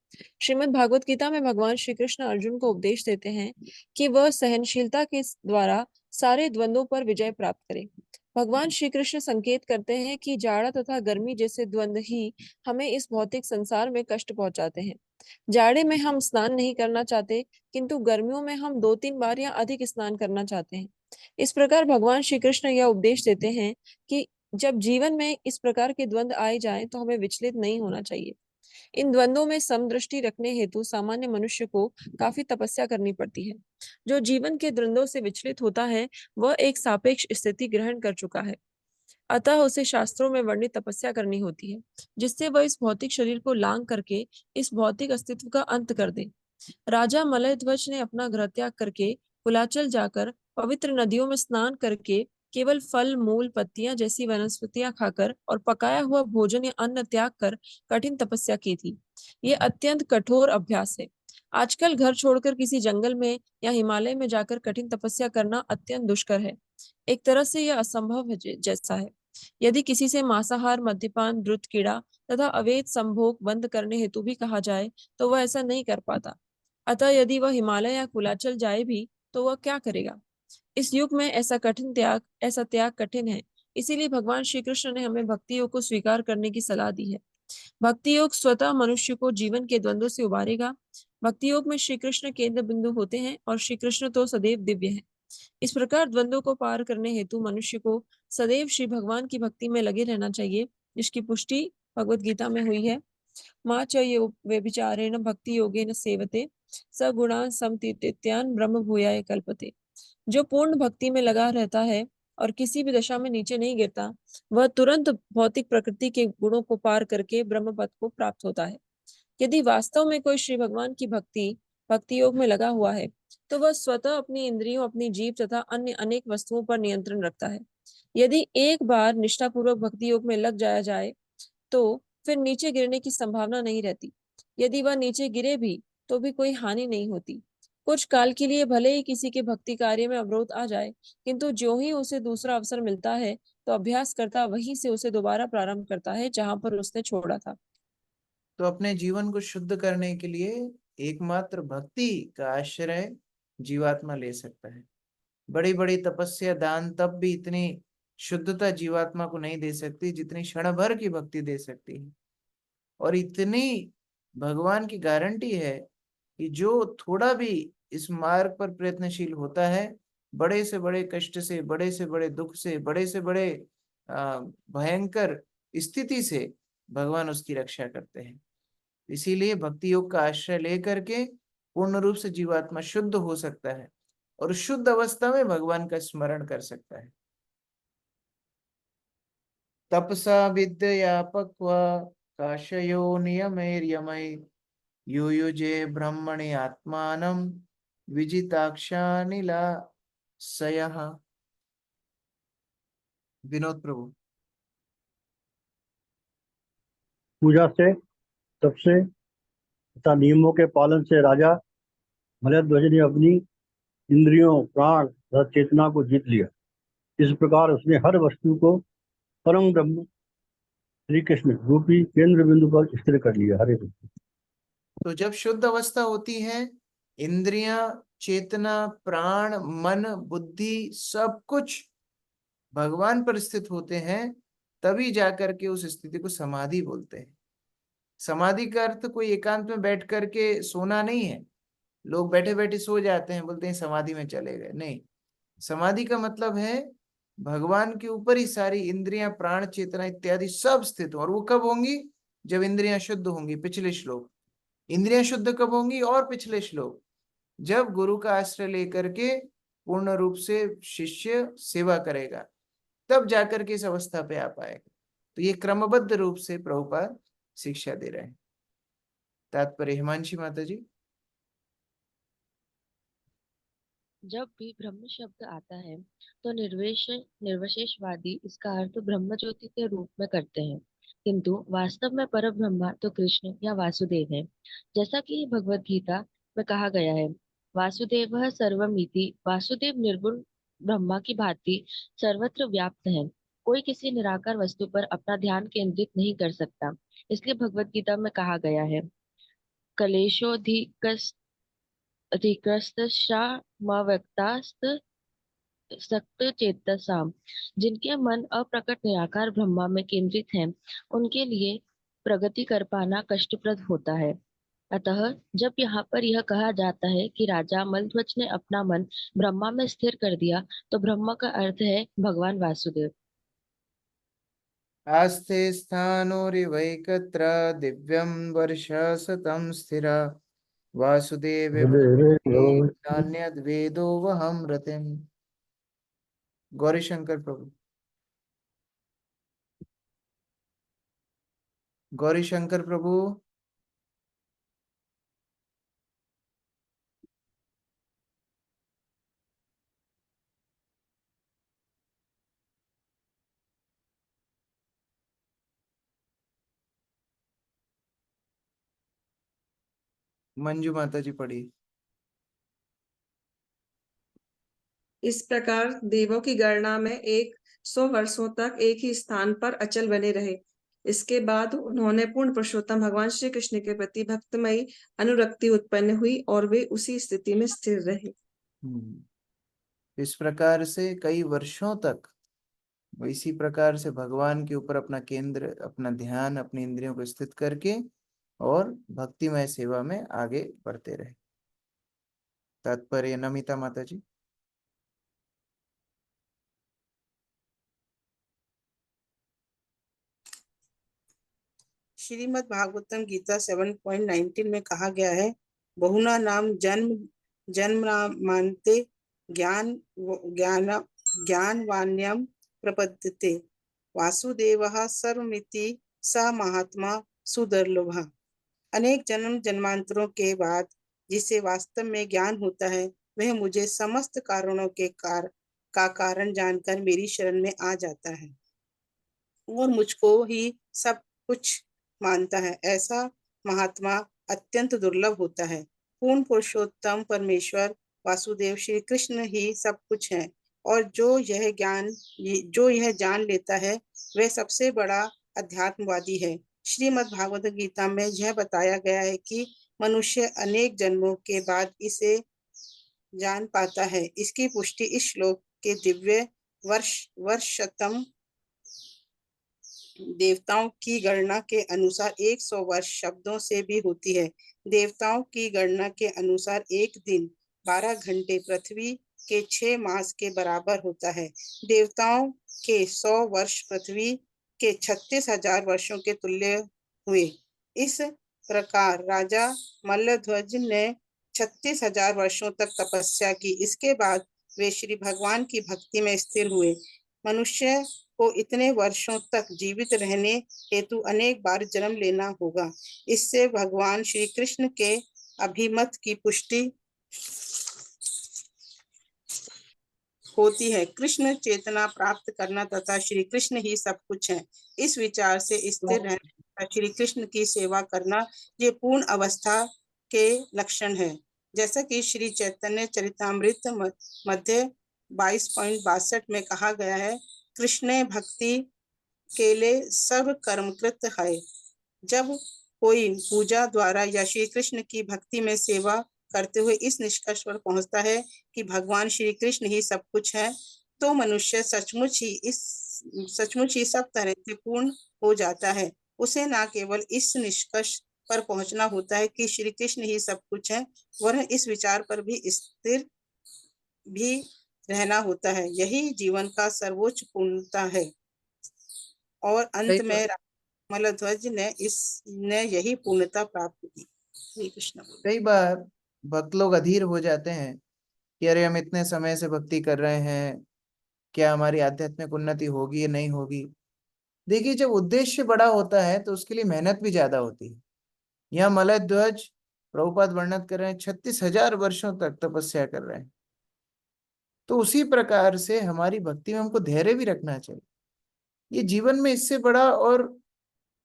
श्रीमद् भागवत गीता में भगवान श्री कृष्ण अर्जुन को उपदेश देते हैं कि वह सहनशीलता के द्वारा सारे द्वंद्वों पर विजय प्राप्त करे। भगवान श्री कृष्ण संकेत करते हैं कि जाड़ा तथा गर्मी जैसे द्वंद्व ही हमें इस भौतिक संसार में कष्ट पहुंचाते हैं। जाड़े में हम स्नान नहीं करना चाहते, किंतु गर्मियों में हम 2-3 बार या अधिक स्नान करना चाहते हैं। इस प्रकार भगवान श्री कृष्ण यह उपदेश देते हैं कि जब जीवन में इस प्रकार के द्वंद्व आए जाएं तो हमें विचलित नहीं होना चाहिए। इन द्वंद्वों में समदृष्टि रखने हेतु सामान्य मनुष्य को काफी तपस्या करनी पड़ती है। जो जीवन के द्वंद्वों से विचलित होता है वह एक सापेक्ष स्थिति ग्रहण कर चुका है, अतः उसे शास्त्रों में वर्णित तपस्या करनी होती है, जिससे वह इस भौतिक शरीर को लांग करके इस भौतिक अस्तित्व का अंत कर दे। राजा मलयध्वज ने अपना गृह त्याग करके कुलाचल जाकर पवित्र नदियों में स्नान करके केवल फल मूल पत्तियां जैसी वनस्पतियां खाकर और पकाया हुआ भोजन या अन्न त्याग कर कठिन तपस्या की थी। ये अत्यंत कठोर अभ्यास है। आजकल घर छोड़कर किसी जंगल में या हिमालय में जाकर कठिन तपस्या करना अत्यंत दुष्कर है। एक तरह से यह असंभव है जैसा है। यदि किसी से मांसाहार, मद्यपान, द्रुत कीड़ा तथा अवैध संभोग बंद करने हेतु भी कहा जाए तो वह ऐसा नहीं कर पाता। अतः यदि वह हिमालय या कुलाचल जाए भी तो वह क्या करेगा? इस युग में ऐसा त्याग कठिन है। इसीलिए भगवान श्री कृष्ण ने हमें भक्ति योग को स्वीकार करने की सलाह दी है। भक्ति योग स्वतः मनुष्य को जीवन के द्वंद्व से उबारेगा। भक्ति योग में श्री कृष्ण केंद्र बिंदु होते हैं और श्री कृष्ण तो सदैव दिव्य है। इस प्रकार द्वंद्वों को पार करने हेतु मनुष्य को सदैव श्री भगवान की भक्ति में लगे रहना चाहिए, जिसकी पुष्टि भगवत गीता में हुई है। मां च व्यभिचारेण भक्ति योगेन सेवते सगुणान् समतीत्यान् ब्रह्म भूयाय कल्पते। जो पूर्ण भक्ति में लगा रहता है और किसी भी दशा में नीचे नहीं गिरता, वह तुरंत भौतिक प्रकृति के गुणों को पार करके ब्रह्म पद को प्राप्त होता है। यदि वास्तव में कोई श्री भगवान की भक्ति योग में लगा हुआ है तो वह स्वतः अपनी इंद्रियों, अपनी जीभ तथा अन्य अनेक वस्तुओं पर नियंत्रण रखता है। यदि एक बार निष्ठापूर्वक भक्ति योग में लग जाया जाए तो फिर नीचे गिरने की संभावना नहीं रहती। यदि वह नीचे गिरे भी तो भी कोई हानि नहीं होती। कुछ काल के लिए भले ही किसी के भक्ति कार्य में अवरोध आ जाए, किंतु ज्यों ही उसे दूसरा अवसर मिलता है तो अभ्यास करता वहीं से उसे दोबारा प्रारंभ करता है जहां पर उसने छोड़ा था। तो अपने जीवन को शुद्ध करने के लिए एकमात्र भक्ति का आश्रय जीवात्मा ले सकता है। बड़ी बड़ी तपस्या, दान तब भी इतनी शुद्धता जीवात्मा को नहीं दे सकती जितनी क्षण भर की भक्ति दे सकती है। और इतनी भगवान की गारंटी है कि जो थोड़ा भी इस मार्ग पर प्रयत्नशील होता है, बड़े से बड़े कष्ट से, बड़े से बड़े दुख से, बड़े से बड़े भयंकर स्थिति से भगवान उसकी रक्षा करते हैं। इसीलिए भक्ति योग का आश्रय लेकर के पूर्ण रूप से जीवात्मा शुद्ध हो सकता है और शुद्ध अवस्था में भगवान का स्मरण कर सकता है। तपसा विद्या पक्वा काशयो नियमैर्यमै युयुजे ब्रह्मणि आत्मानं विजिताक्षानिलासयः। विनोद प्रभु। पूजा से, तप से तथा नियमों के पालन से राजा मलयध्वज ने अपनी इंद्रियों, प्राण तथा चेतना को जीत लिया। इस प्रकार उसने हर वस्तु को परम ब्रह्म श्री कृष्ण रूपी केंद्र बिंदु पर स्थिर कर लिया। हरे कृष्ण। तो जब शुद्ध अवस्था होती है इंद्रियां, चेतना, प्राण, मन, बुद्धि सब कुछ भगवान पर स्थित होते हैं, तभी जाकर के उस स्थिति को समाधि बोलते हैं। समाधि का अर्थ कोई एकांत में बैठ करके सोना नहीं है। लोग बैठे बैठे सो जाते हैं, बोलते हैं समाधि में चले गए। नहीं, समाधि का मतलब है भगवान के ऊपर ही सारी इंद्रियां, प्राण, चेतना इत्यादि सब स्थित हो। और वो कब होंगी? जब इंद्रियां शुद्ध होंगी। पिछले श्लोक, इंद्रियां शुद्ध कब होंगी? और पिछले श्लोक, जब गुरु का आश्रय लेकर के पूर्ण रूप से शिष्य सेवा करेगा, तब जाकर के इस अवस्था पे आ पाएगा। तो ये क्रमबद्ध रूप से प्रभुपाद शिक्षा दे रहे हैं। तात्पर्य हिमांशी माता जी। जब भी ब्रह्म शब्द आता है तो निर्विशेषवादी इसका अर्थ ब्रह्म ज्योति के रूप में करते हैं, किंतु वास्तव में पर ब्रह्मा तो कृष्ण या वासुदेव है। जैसा कि भगवत गीता में कहा गया है, वासुदेवः सर्वमिति। वासुदेव निर्गुण ब्रह्मा की भांति सर्वत्र व्याप्त है। कोई किसी निराकार वस्तु पर अपना ध्यान केंद्रित नहीं कर सकता। इसलिए भगवत गीता में कहा गया है, अधिकृष्टश्चामव्यक्तास्त सक्त चेतसाम। जिनके मन अप्रकट निराकार ब्रह्मा में केंद्रित हैं, उनके लिए प्रगति कर पाना कष्टप्रद होता है। अतः जब यहाँ पर यह कहा जाता है कि राजा मलध्वज ने अपना मन ब्रह्मा में स्थिर कर दिया, तो ब्रह्मा का अर्थ है भगवान वासुदेव। आस्ते स्थानोरिवैकत्र दिव्यं वर्षशतं स्थिरा वासुदेवे नान्यद् वेदो वहं रतिम्। गौरी शंकर प्रभु, गौरी शंकर प्रभु। मंजू माता जी पढ़ी। इस प्रकार देवों की गणना में 100 वर्षों तक एक ही स्थान पर अचल बने रहे। इसके बाद उन्होंने पूर्ण पुरुषोत्तम भगवान श्री कृष्ण के प्रति भक्तमयी अनुरक्ति उत्पन्न हुई और वे उसी स्थिति में स्थिर रहे। इस प्रकार से कई वर्षों तक इसी प्रकार से भगवान के ऊपर अपना केंद्र, अपना ध्यान, अपनी इंद्रियों को स्थित करके और भक्तिमय सेवा में आगे बढ़ते रहे। तात्पर्य नमिता माता जी। श्रीमद् भागवतम गीता 7.19 में कहा गया है, बहुना नाम जन्मान्ते ज्ञानवान्यम प्रपद्यते वासुदेवः सर्वमिति स महात्मा सुदुर्लभः। अनेक जन्म जन्मांतरों के बाद जिसे वास्तव में ज्ञान होता है, वह मुझे समस्त कारणों के कारण जानकर मेरी शरण में आ जाता है और मुझको ही सब कुछ मानता है। ऐसा महात्मा अत्यंत दुर्लभ होता है। पूर्ण पुरुषोत्तम परमेश्वर वासुदेव श्री कृष्ण ही सब कुछ है, और जो यह जान लेता है, वह सबसे बड़ा अध्यात्मवादी है। श्रीमद् भागवत गीता में यह बताया गया है कि मनुष्य अनेक जन्मों के बाद इसे जान पाता है। इसकी पुष्टि इस श्लोक के दिव्य वर्षशतम देवताओं की गणना के अनुसार 100 वर्ष शब्दों से भी होती है। देवताओं की गणना के अनुसार एक दिन 12 घंटे पृथ्वी के 6 मास के बराबर होता है। देवताओं के 100 वर्ष पृथ्वी के 36,000 वर्षों के तुल्य हुए। इस प्रकार राजा मल्लध्वज ने 36,000 वर्षों तक तपस्या की। इसके बाद वे श्री भगवान की भक्ति में स्थिर हुए। मनुष्य को इतने वर्षों तक जीवित रहने हेतु अनेक बार जन्म लेना होगा। इससे भगवान श्री कृष्ण के अभिमत की पुष्टि होती है। कृष्ण चेतना प्राप्त करना तथा श्री कृष्ण ही सब कुछ है, इस विचार से स्थिर रहना, श्री कृष्ण की सेवा करना, ये पूर्ण अवस्था के लक्षण है। जैसा कि श्री चैतन्य चरितामृत मध्य 22.62 में कहा गया है, कृष्ण भक्ति के लिए सर्व कर्मकृत है। जब कोई पूजा द्वारा या श्री कृष्ण की भक्ति में सेवा करते हुए इस निष्कर्ष पर पहुंचता है कि भगवान श्री कृष्ण ही सब कुछ है, तो मनुष्य सचमुच ही सब तरह से पूर्ण हो जाता है। उसे न केवल इस निष्कर्ष पर पहुंचना होता है कि श्री कृष्ण ही सब कुछ है, वरन इस विचार पर भी स्थिर भी रहना होता है। यही जीवन का सर्वोच्च पूर्णता है। और अंत में मलध्वज ने यही पूर्णता प्राप्त की। श्री कृष्ण। कई बार भक्त लोग अधीर हो जाते हैं कि अरे हम इतने समय से भक्ति कर रहे हैं, क्या हमारी आध्यात्मिक उन्नति होगी या नहीं होगी। देखिए, जब उद्देश्य बड़ा होता है तो उसके लिए मेहनत भी ज्यादा होती है। यहाँ मलध्वज प्रभुपाद वर्णन कर रहे हैं 36,000 वर्षों तक तपस्या कर रहे हैं। तो उसी प्रकार से हमारी भक्ति में हमको धैर्य भी रखना चाहिए। ये जीवन में इससे बड़ा और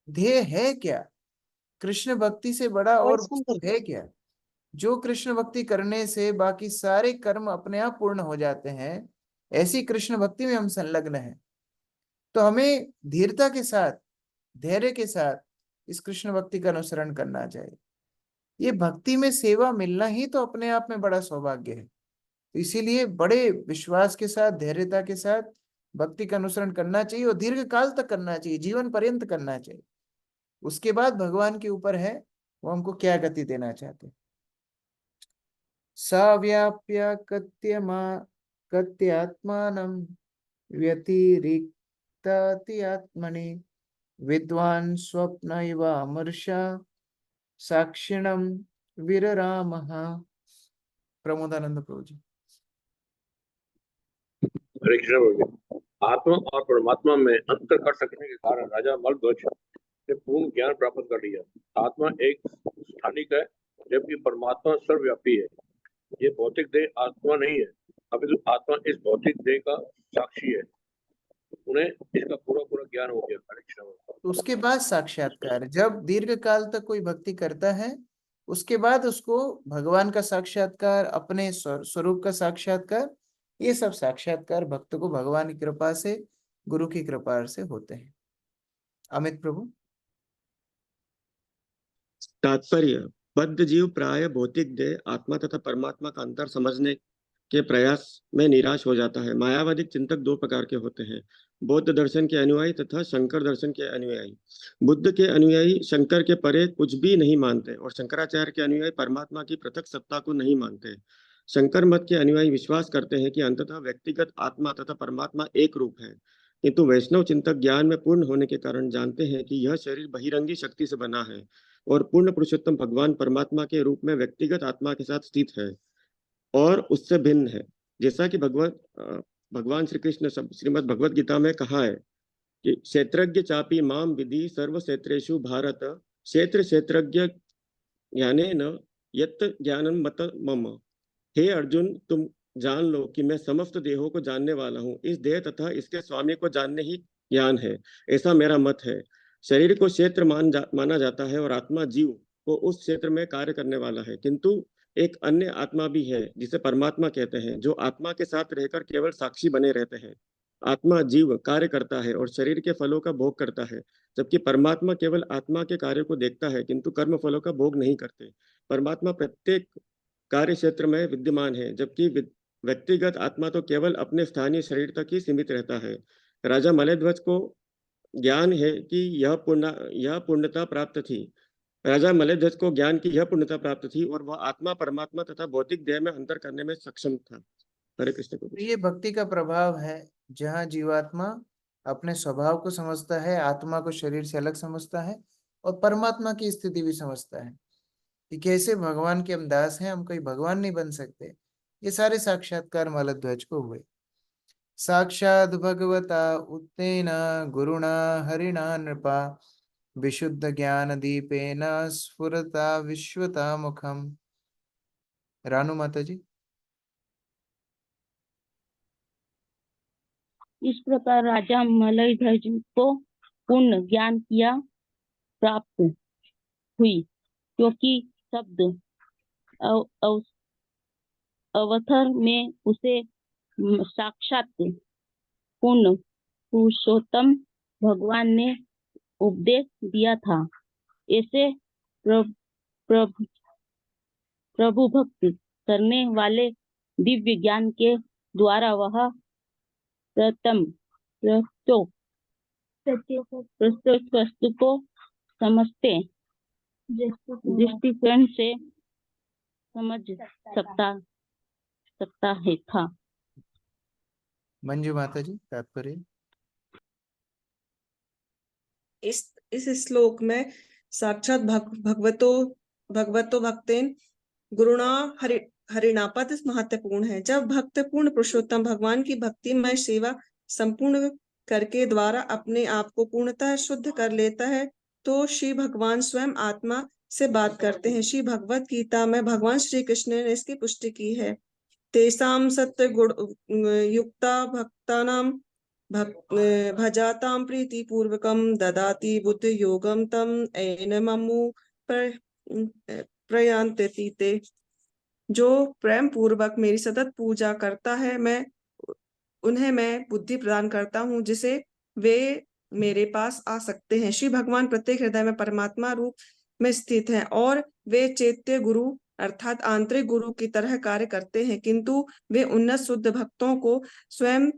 ध्येय है क्या? कृष्ण भक्ति से बड़ा और वस्तु है क्या? जो कृष्ण भक्ति करने से बाकी सारे कर्म अपने आप पूर्ण हो जाते हैं, ऐसी कृष्ण भक्ति में हम संलग्न हैं। तो हमें धीरता के साथ, धैर्य के साथ इस कृष्ण भक्ति का अनुसरण करना चाहिए। ये भक्ति में सेवा मिलना ही तो अपने आप में बड़ा सौभाग्य है। तो इसीलिए बड़े विश्वास के साथ, धैर्यता के साथ भक्ति का अनुसरण करना चाहिए और दीर्घ काल तक करना चाहिए, जीवन पर्यंत करना चाहिए। उसके बाद भगवान के ऊपर है वो हमको क्या गति देना चाहते हैं। साव्याप्य कत्यात्मानं व्यतिरिक्ताति आत्मनि विद्वान् स्वप्न इव अमर्षा साक्षिणं विररामः। प्रमोदानंद प्रभु जी। हरे कृष्ण प्रभु जी। आत्मा और परमात्मा में अंतर कर सकने के कारण राजा मलध्वज ने पूर्ण ज्ञान प्राप्त कर लिया। आत्मा एक स्थानिक है, जबकि परमात्मा सर्वव्यापी है। ये भौतिक देह आत्मा नहीं है, अपितु आत्मा इस भौतिक देह का साक्षी है। उन्हें इसका पूरा पूरा ज्ञान हो गया। हरे कृष्ण। उसके बाद साक्षात्कार, जब दीर्घ काल तक कोई भक्ति करता है, उसके बाद उसको भगवान का साक्षात्कार, अपने स्वरूप का साक्षात्कार, ये सब साक्षात्कार भक्त को भगवान की कृपा से, गुरु की कृपा से होते हैं। अमित प्रभु। तात्पर्य: बद्ध जीव प्राय भौतिक देह, आत्मा तथा परमात्मा का अंतर समझने के प्रयास में निराश हो जाता है। मायावादी चिंतक दो प्रकार के होते हैं: बौद्ध दर्शन के अनुयायी तथा शंकर दर्शन के अनुयायी। बुद्ध के अनुयायी शंकर के परे कुछ भी नहीं मानते और शंकराचार्य के अनुयायी परमात्मा की पृथक सत्ता को नहीं मानते। शंकर मत के अनुयायी विश्वास करते हैं कि अंततः व्यक्तिगत आत्मा तथा परमात्मा एक रूप है, किंतु वैष्णव चिंतक ज्ञान में पूर्ण होने के कारण जानते हैं कि यह शरीर बहिरंगी शक्ति से बना है और पूर्ण पुरुषोत्तम भगवान परमात्मा के रूप में व्यक्तिगत आत्मा के साथ स्थित है और उससे भिन्न है। जैसा कि भगवान श्री कृष्ण श्रीमद् भगवत गीता में कहा है कि क्षेत्रज्ञ चापी माम विधि सर्व क्षेत्रेषु भारत, क्षेत्र क्षेत्रज्ञ ज्ञानेन यत् ज्ञानं मत मम। हे अर्जुन, तुम जान लो कि मैं समस्त देहों को जानने वाला हूँ। इस देह तथा इसके स्वामी को जानने ही ज्ञान है, ऐसा मेरा मत है। शरीर को क्षेत्र माना जाता है और आत्मा जीव को उस क्षेत्र में कार्य करने वाला है, किंतु एक अन्य आत्मा भी है जिसे परमात्मा कहते हैं, जो आत्मा के साथ रहकर केवल साक्षी बने रहते हैं। आत्मा जीव कार्य करता है और शरीर के फलों का भोग करता है, जबकि परमात्मा केवल आत्मा के कार्य को देखता है किंतु कर्म फलों का भोग नहीं करते। परमात्मा प्रत्येक कार्य क्षेत्र में विद्यमान है, जबकि व्यक्तिगत आत्मा तो केवल अपने स्थानीय शरीर तक ही सीमित रहता है। राजा मलध्वज को ज्ञान है कि यह पूर्णता प्राप्त थी। राजा मलध्वज को ज्ञान की यह पूर्णता प्राप्त थी और वह आत्मा, परमात्मा तथा भौतिक देह में अंतर करने में सक्षम था। हरे कृष्ण। ये भक्ति का प्रभाव है, जहाँ जीवात्मा अपने स्वभाव को समझता है, आत्मा को शरीर से अलग समझता है और परमात्मा की स्थिति भी समझता है कि कैसे भगवान के हम दास हैं, हम कोई भगवान नहीं बन सकते। ये सारे साक्षात्कार मलध्वज को हुए। साक्षात् भगवता उत्तेन गुरुणा हरिणा नृपा, विशुद्ध ज्ञान दीपेन स्फुरता विश्वता मुखम। रानू माता जी। इस प्रकार राजा मलध्वज को पूर्ण ज्ञान किया प्राप्त हुई, क्योंकि शब्द अवसर में उसे साक्षात पूर्ण पुरुषोत्तम भगवान ने उपदेश दिया था। ऐसे प्रभु भक्ति करने वाले दिव्य ज्ञान के द्वारा वह प्रथम प्रत्येक वस्तु को समझते दृष्टिकोण से समझ सकता है था। मंजू माता जी तात्पर्य। इस श्लोक में साक्षात भगवतो भक्तेन गुरुणा हरिणा पद महत्वपूर्ण है। जब भक्त पूर्ण पुरुषोत्तम भगवान की भक्तिमय सेवा संपूर्ण करके द्वारा अपने आप को पूर्णतः शुद्ध कर लेता है तो श्री भगवान स्वयं आत्मा से बात करते हैं। श्री भगवत गीता में भगवान श्री कृष्ण ने इसकी पुष्टि की है। तेसाम सत्य गुण युक्ता भक्तानाम भजाताम प्रीति पूर्वकम ददाति बुद्धि योगम तम एनममु प्रयांते। जो प्रेम पूर्वक मेरी सतत पूजा करता है उन्हें मैं बुद्धि प्रदान करता हूँ जिसे वे मेरे पास आ सकते हैं। श्री भगवान प्रत्येक हृदय में परमात्मा रूप में स्थित हैं और वे चैत्य गुरु अर्थात आंतरिक गुरु की तरह कार्य करते हैं, किंतु वे उन्नत शुद्ध भक्तों को स्वयं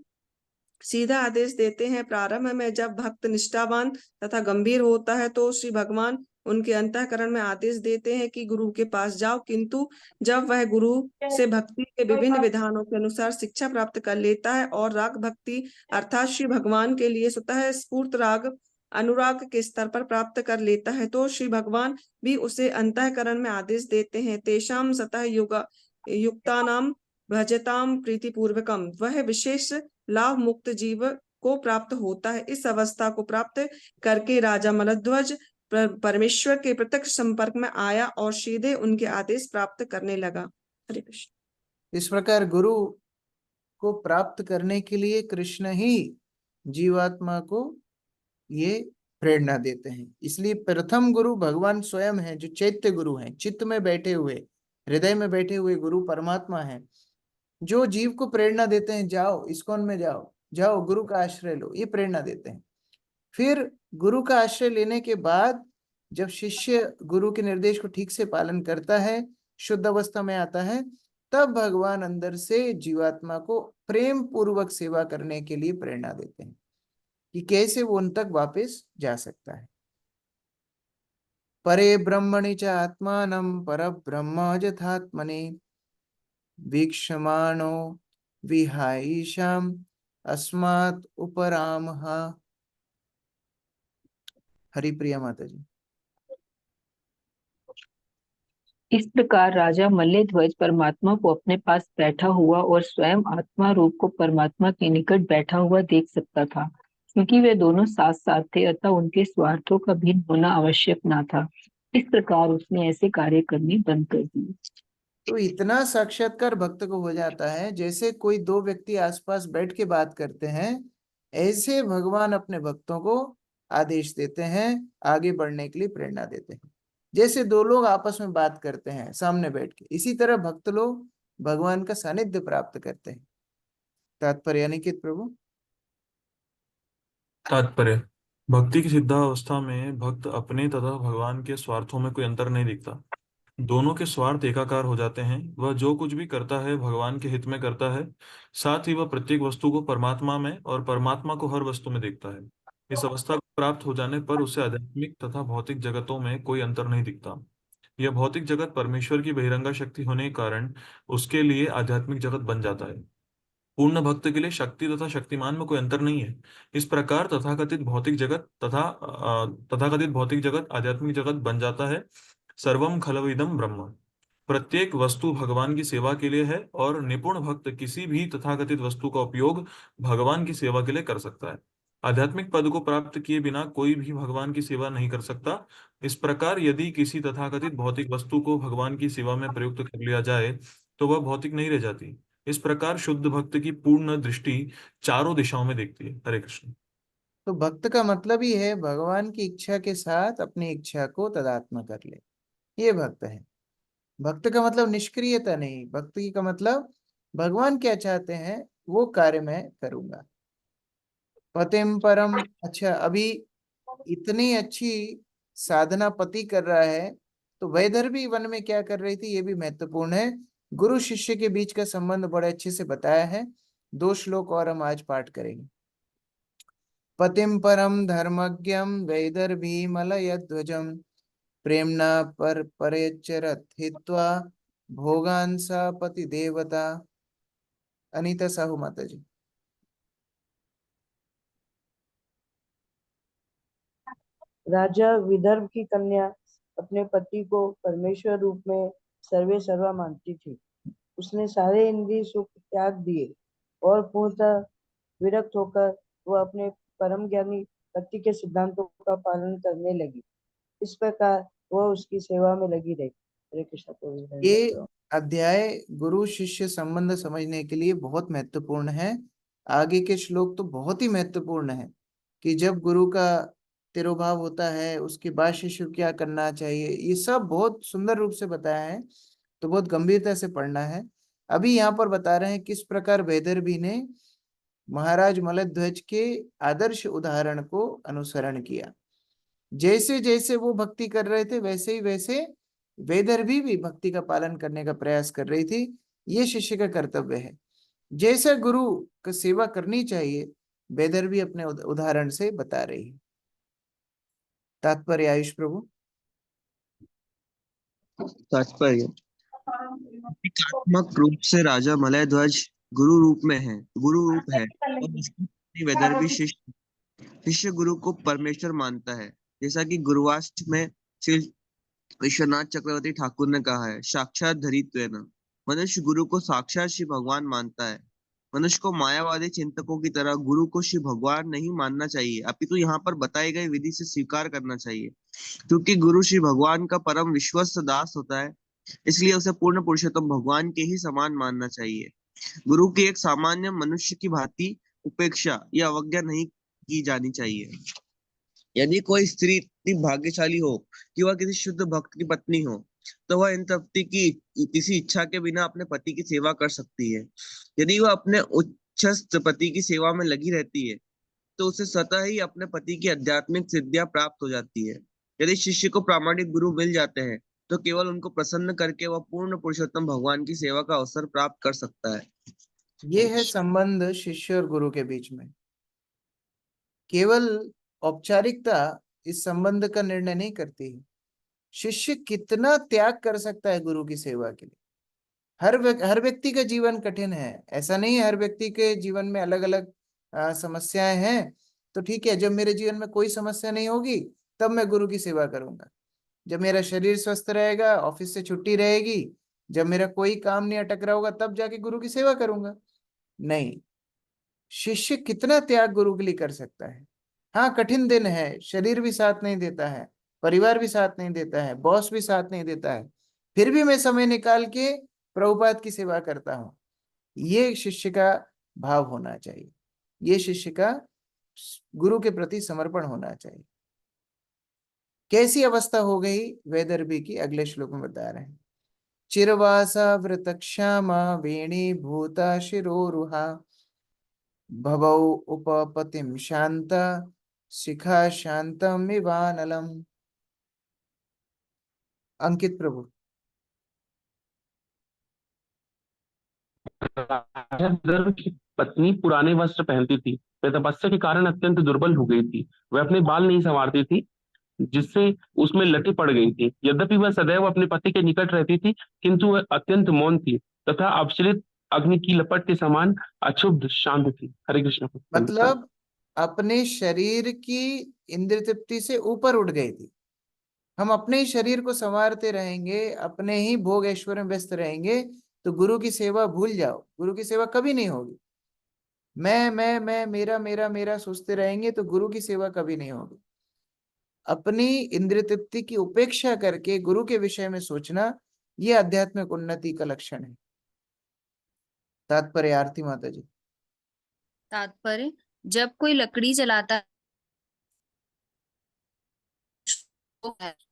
सीधा आदेश देते हैं। प्रारंभ में जब भक्त निष्ठावान तथा गंभीर होता है तो श्री भगवान उनके अंतःकरण में आदेश देते हैं कि गुरु के पास जाओ, किंतु जब वह गुरु से भक्ति के विभिन्न विधानों के अनुसार शिक्षा प्राप्त कर लेता है और राग भक्ति अर्थात श्री भगवान के लिए स्वतः स्फूर्त राग अनुराग के स्तर पर प्राप्त कर लेता है तो श्री भगवान भी उसे अंतःकरण में आदेश देते हैं। तेषाम सतः युक्तानाम भजताम प्रीति पूर्वकम, वह विशेष लाभ मुक्त जीव को प्राप्त होता है। इस अवस्था को प्राप्त करके राजा मलध्वज परमेश्वर के प्रत्यक्ष संपर्क में आया और सीधे उनके आदेश प्राप्त करने लगा। हरे कृष्ण। इस प्रकार गुरु को प्राप्त करने के लिए कृष्ण ही जीवात्मा को ये प्रेरणा देते हैं। इसलिए प्रथम गुरु भगवान स्वयं है, जो चैत्य गुरु हैं, चित्त में बैठे हुए, हृदय में बैठे हुए गुरु परमात्मा है, जो जीव को प्रेरणा देते हैं, जाओ इस्कॉन में जाओ, जाओ गुरु का आश्रय लो, ये प्रेरणा देते हैं। फिर गुरु का आश्रय लेने के बाद जब शिष्य गुरु के निर्देश को ठीक से पालन करता है, शुद्ध अवस्था में आता है, तब भगवान अंदर से जीवात्मा को प्रेम पूर्वक सेवा करने के लिए प्रेरणा देते हैं कि कैसे वो उन तक वापस जा सकता है। परे ब्रह्मणि च आत्मानं परब्रह्म यथात्मने वीक्षमाणो विहायीशाम अस्मात् उपरामः। हरिप्रिया माता जी। इस प्रकार राजा मल्लध्वज परमात्मा को अपने पास बैठा हुआ और स्वयं आत्मा रूप को परमात्मा के निकट बैठा हुआ देख सकता था, क्योंकि वे दोनों साथ साथ थे अतः उनके स्वार्थों का भिन्न होना आवश्यक न था। इस प्रकार उसने ऐसे कार्य करने बंद कर दिए। तो इतना साक्षात्कार भक्त को हो जाता है, जैसे कोई दो व्यक्ति आसपास बैठ के बात करते हैं, ऐसे भगवान अपने भक्तों को आदेश देते हैं, आगे बढ़ने के लिए प्रेरणा देते हैं। जैसे दो लोग आपस में बात करते हैं सामने बैठ के, इसी तरह भक्त लोग भगवान का सानिध्य प्राप्त करते हैं। तात्पर्य अनिकेत प्रभु। तात्पर्य, भक्ति की सिद्धावस्था में भक्त अपने तथा भगवान के स्वार्थों में कोई अंतर नहीं दिखता। दोनों के स्वार्थ एकाकार हो जाते हैं। वह जो कुछ भी करता है भगवान के हित में करता है, साथ ही वह प्रत्येक वस्तु को परमात्मा में और परमात्मा को हर वस्तु में देखता है। इस अवस्था को प्राप्त हो जाने पर उसे आध्यात्मिक तथा भौतिक जगतों में कोई अंतर नहीं दिखता। यह भौतिक जगत परमेश्वर की बहिरंगा शक्ति होने के कारण उसके लिए आध्यात्मिक जगत बन जाता है। पूर्ण भक्त के लिए शक्ति तथा शक्तिमान में कोई अंतर नहीं है। इस प्रकार तथाकथित भौतिक जगत आध्यात्मिक जगत बन जाता है। सर्वम खलविदम ब्रह्म, प्रत्येक वस्तु भगवान की सेवा के लिए है और निपुण भक्त किसी भी तथाकथित वस्तु का उपयोग भगवान की सेवा के लिए कर सकता है। आध्यात्मिक पद को प्राप्त किए बिना कोई भी भगवान की सेवा नहीं कर सकता। इस प्रकार यदि किसी तथाकथित भौतिक वस्तु को भगवान की सेवा में प्रयुक्त कर लिया जाए तो वह भौतिक नहीं रह जाती। इस प्रकार शुद्ध भक्त की पूर्ण दृष्टि चारों दिशाओं में देखती है। हरे कृष्ण। तो भक्त का मतलब ही है भगवान की इच्छा के साथ अपनी इच्छा को तदात्म कर ले, ये भक्त है। भक्त का मतलब निष्क्रियता नहीं, भक्ति का मतलब भगवान क्या चाहते हैं वो कार्य मैं करूंगा। पतिम परम। अच्छा, अभी इतनी अच्छी साधना पति कर रहा है तो वैदर्भी वन में क्या कर रही थी, ये भी महत्वपूर्ण है। गुरु शिष्य के बीच का संबंध बड़े अच्छे से बताया है। 2 श्लोक और हम आज पाठ करेंगे। पतिम परम धर्मज्ञम वैदर्भी मलयध्वजम प्रेमणा पर परयच्चरत हित्वा भोगान सा पति देवता। अनीता साहू माता जी। राजा विदर्भ की कन्या अपने पति को परमेश्वर रूप में सर्वे सर्वा मानती थी। उसने सारे इंद्रिय सुख त्याग दिए और पूर्णतः विरक्त होकर वह अपने परम ज्ञानी पति के सिद्धांतों का पालन करने लगी। इस प्रकार वह उसकी सेवा में लगी रही। हरे कृष्ण। ये अध्याय गुरु शिष्य संबंध समझने के लिए बहुत महत्वपूर्ण है। आगे के श्लोक तो बहुत ही महत्वपूर्ण है कि जब गुरु का तिरोभाव होता है उसके बाद शिष्य क्या करना चाहिए, ये सब बहुत सुंदर रूप से बताया है, तो बहुत गंभीरता से पढ़ना है। अभी यहाँ पर बता रहे हैं किस प्रकार वैदर्भी ने महाराज मलध्वज के आदर्श उदाहरण को अनुसरण किया। जैसे जैसे वो भक्ति कर रहे थे वैसे ही वैसे वैदर्भी भी भक्ति का पालन करने का प्रयास कर रही थी। ये शिष्य का कर्तव्य है। जैसा गुरु का सेवा करनी चाहिए वैदर्भी अपने उदाहरण से बता रही है। तात्पर्य आयुष प्रभु। तात्पर्य एकात्मक रूप से राजा मलयध्वज गुरु रूप है और उसकी पत्नी वैदर्भी शिष्य गुरु को परमेश्वर मानता है। जैसा कि गुरुवाष्ट में श्री विश्वनाथ चक्रवर्ती ठाकुर ने कहा है, साक्षात धरित्वेन। मनुष्य गुरु को साक्षात श्री भगवान मानता है। मनुष्य को मायावादी चिंतकों की तरह गुरु को श्री भगवान नहीं मानना चाहिए, अपितु यहाँ पर बताई गई विधि से स्वीकार करना चाहिए। क्योंकि गुरु श्री भगवान का परम विश्वस्त दास होता है, इसलिए उसे पूर्ण पुरुषोत्तम भगवान के ही समान मानना चाहिए। गुरु की एक सामान्य मनुष्य की भांति उपेक्षा या अवज्ञा नहीं की जानी चाहिए। यदि कोई स्त्री इतनी भाग्यशाली हो कि वह किसी शुद्ध भक्त की पत्नी हो, तो वह इन तृप्ति की किसी इच्छा के बिना अपने पति की सेवा कर सकती है। यदि वह अपने उच्चस्थ पति की सेवा में लगी रहती है, तो उसे स्वतः ही अपने पति की आध्यात्मिक सिद्धियां प्राप्त हो जाती है। यदि शिष्य को प्रामाणिक गुरु मिल जाते हैं, तो केवल उनको प्रसन्न करके वह पूर्ण पुरुषोत्तम भगवान की सेवा का अवसर प्राप्त कर सकता है। ये है संबंध शिष्य और गुरु के बीच में। केवल औपचारिकता इस संबंध का निर्णय नहीं करती है। शिष्य कितना त्याग कर सकता है गुरु की सेवा के लिए। हर व्यक्ति का जीवन कठिन है, ऐसा नहीं है। हर व्यक्ति के जीवन में अलग अलग समस्याएं हैं। तो ठीक है, जब मेरे जीवन में कोई समस्या नहीं होगी तब मैं गुरु की सेवा करूंगा। जब मेरा शरीर स्वस्थ रहेगा, ऑफिस से छुट्टी रहेगी, जब मेरा कोई काम नहीं अटक रहा होगा, तब जाके गुरु की सेवा करूंगा। नहीं, शिष्य कितना त्याग गुरु के लिए कर सकता है। हाँ, कठिन दिन है, शरीर भी साथ नहीं देता है, परिवार भी साथ नहीं देता है, बॉस भी साथ नहीं देता है, फिर भी मैं समय निकाल के प्रभुपाद की सेवा करता हूँ। ये शिष्य का भाव होना चाहिए। ये शिष्य का गुरु के प्रति समर्पण होना चाहिए। कैसी अवस्था हो गई वैदर्भी की, अगले श्लोक में बता रहे हैं। चिरवासा वृत क्षमा वेणी भूता शिरोरुहा भवौ उपपतिम शांता शिखा शांतम इवानलम। अंकित प्रभु। राजा विदर्भ की पत्नी पुराने वस्त्र पहनती थी। वह तपस्या के कारण अत्यंत दुर्बल हो गई थी। वह अपने बाल नहीं संवारती थी, जिससे उसमें लटी पड़ गई थी। यद्यपि वह सदैव अपने पति के निकट रहती थी, किंतु वह अत्यंत मौन थी तथा अवचलित अग्नि की लपट के समान अक्षुब्ध शांत थी। हरे कृष्ण। मतलब अपने शरीर की इंद्रिय तृप्ति से ऊपर उठ गई थी। हम अपने ही शरीर को संवारते रहेंगे, अपने ही भोग ऐश्वर्य में व्यस्त रहेंगे, तो गुरु की सेवा भूल जाओ। गुरु की सेवा कभी नहीं होगी। मैं मेरा मेरा मेरा सोचते रहेंगे तो गुरु की सेवा कभी नहीं होगी। अपनी इंद्रिय तृप्ति की उपेक्षा करके गुरु के विषय में सोचना, यह आध्यात्मिक उन्नति का लक्षण है। तात्पर्य आरती माता जी। तात्पर्य, जब कोई लकड़ी जलाता है,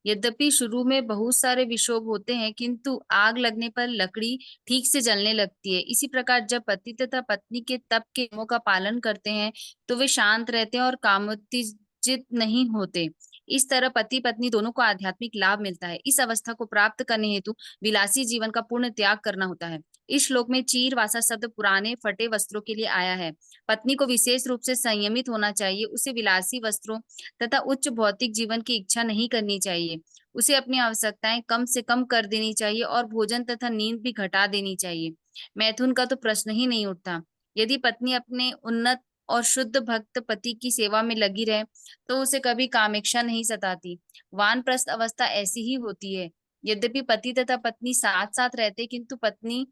यद्यपि शुरू में बहुत सारे विक्षोभ होते हैं, किंतु आग लगने पर लकड़ी ठीक से जलने लगती है। इसी प्रकार जब पति तथा पत्नी के तप के नियमों का पालन करते हैं तो वे शांत रहते हैं और कामोत्तेजित नहीं होते। इस तरह पति पत्नी दोनों को आध्यात्मिक लाभ मिलता है। इस अवस्था को प्राप्त करने हेतु विलासी जीवन का पूर्ण त्याग करना होता है। इस श्लोक में चीर वासा शब्द पुराने फटे वस्त्रों के लिए आया है। पत्नी को विशेष रूप से संयमित होना चाहिए। उसे विलासी वस्त्रों तथा उच्च भौतिक जीवन की इच्छा नहीं करनी चाहिए। उसे अपनी आवश्यकताएं कम से कम कर देनी चाहिए और भोजन तथा नींद भी घटा देनी चाहिए। मैथुन का तो प्रश्न ही नहीं उठता। यदि पत्नी अपने उन्नत और शुद्ध भक्त पति की सेवा में लगी रहे तो उसे कभी कामेक्षा नहीं सताती। वानप्रस्थ अवस्था ऐसी ही होती है। यद्यपि पति तथा पत्नी साथ साथ रहते, किंतु पत्नी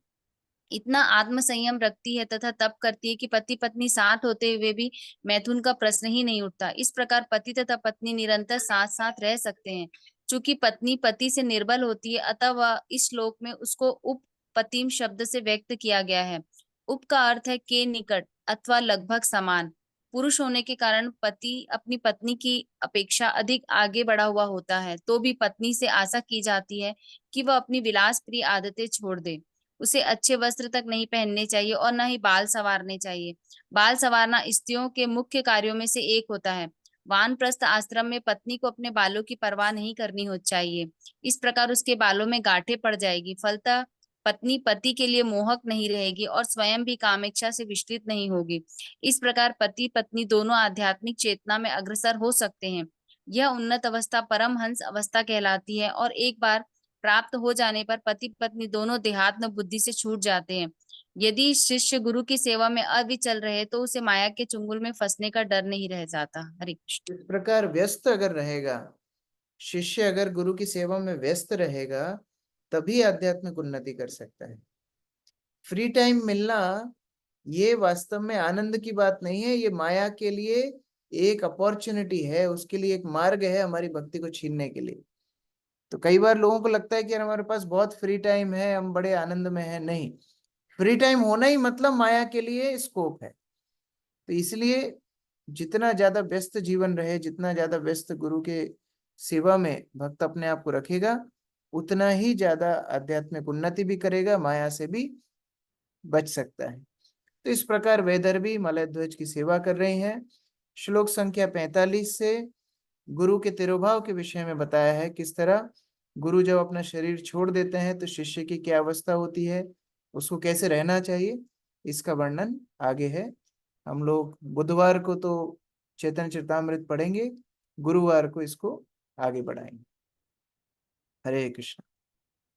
इतना आत्म संयम रखती है तथा तप करती है कि पति पत्नी साथ होते हुए भी मैथुन का प्रश्न ही नहीं उठता। इस प्रकार पति तथा पत्नी निरंतर साथ साथ रह सकते हैं। चूंकि पत्नी पति से निर्बल होती है, अतः वह इस श्लोक में उसको उपपतिम शब्द से व्यक्त किया गया है। उप का अर्थ है के निकट अथवा लगभग समान। पुरुष होने के कारण पति अपनी पत्नी की अपेक्षा अधिक आगे बढ़ा हुआ होता है, तो भी पत्नी से आशा की जाती है कि वह अपनी विलास प्रिय आदतें छोड़ दे। उसे अच्छे वस्त्र तक नहीं पहनने चाहिए और न ही बाल संवारने चाहिए। बाल संवारना स्त्रियों के मुख्य कार्यों में से एक होता है। वानप्रस्थ आश्रम में पत्नी को अपने बालों की परवाह नहीं करनी हो चाहिए। इस प्रकार उसके बालों में गांठें पड़ जाएगी। फलतः पत्नी पति के लिए मोहक नहीं रहेगी और स्वयं भी कामेक्षा से विचलित नहीं होगी। इस प्रकार पति पत्नी दोनों आध्यात्मिक चेतना में अग्रसर हो सकते हैं। यह उन्नत अवस्था परमहंस अवस्था कहलाती है और एक बार प्राप्त हो जाने पर पति पत्नी दोनों देहात्म बुद्धि से छूट जाते हैं। यदि शिष्य गुरु की सेवा में अविचल रहे तो उसे माया के चुंगल में फंसने का डर नहीं रह जाता। हरे कृष्ण। इस प्रकार व्यस्त अगर रहेगा, शिष्य अगर गुरु की सेवा में व्यस्त रहेगा तभी आध्यात्मिक उन्नति कर सकता है। फ्री टाइम मिलना ये वास्तव में आनंद की बात नहीं है, ये माया के लिए एक अपॉर्चुनिटी है, उसके लिए एक मार्ग है हमारी भक्ति को छीनने के लिए। तो कई बार लोगों को लगता है कि हमारे पास बहुत फ्री टाइम है, हम बड़े आनंद में हैं। नहीं, फ्री टाइम होना ही मतलब माया के लिए स्कोप है। तो इसलिए जितना ज्यादा व्यस्त जीवन रहे, जितना ज्यादा व्यस्त गुरु के सेवा में भक्त अपने आप को रखेगा, उतना ही ज्यादा आध्यात्मिक उन्नति भी करेगा, माया से भी बच सकता है। तो इस प्रकार वैदर्भी मलय ध्वज की सेवा कर रहे हैं। श्लोक संख्या 45 से गुरु के तिरोभाव के विषय में बताया है, किस तरह गुरु जब अपना शरीर छोड़ देते हैं तो शिष्य की क्या अवस्था होती है, उसको कैसे रहना चाहिए, इसका वर्णन आगे है। हम लोग बुधवार को तो चैतन्य चरितामृत पढ़ेंगे, गुरुवार को इसको आगे बढ़ाएंगे। हरे कृष्ण।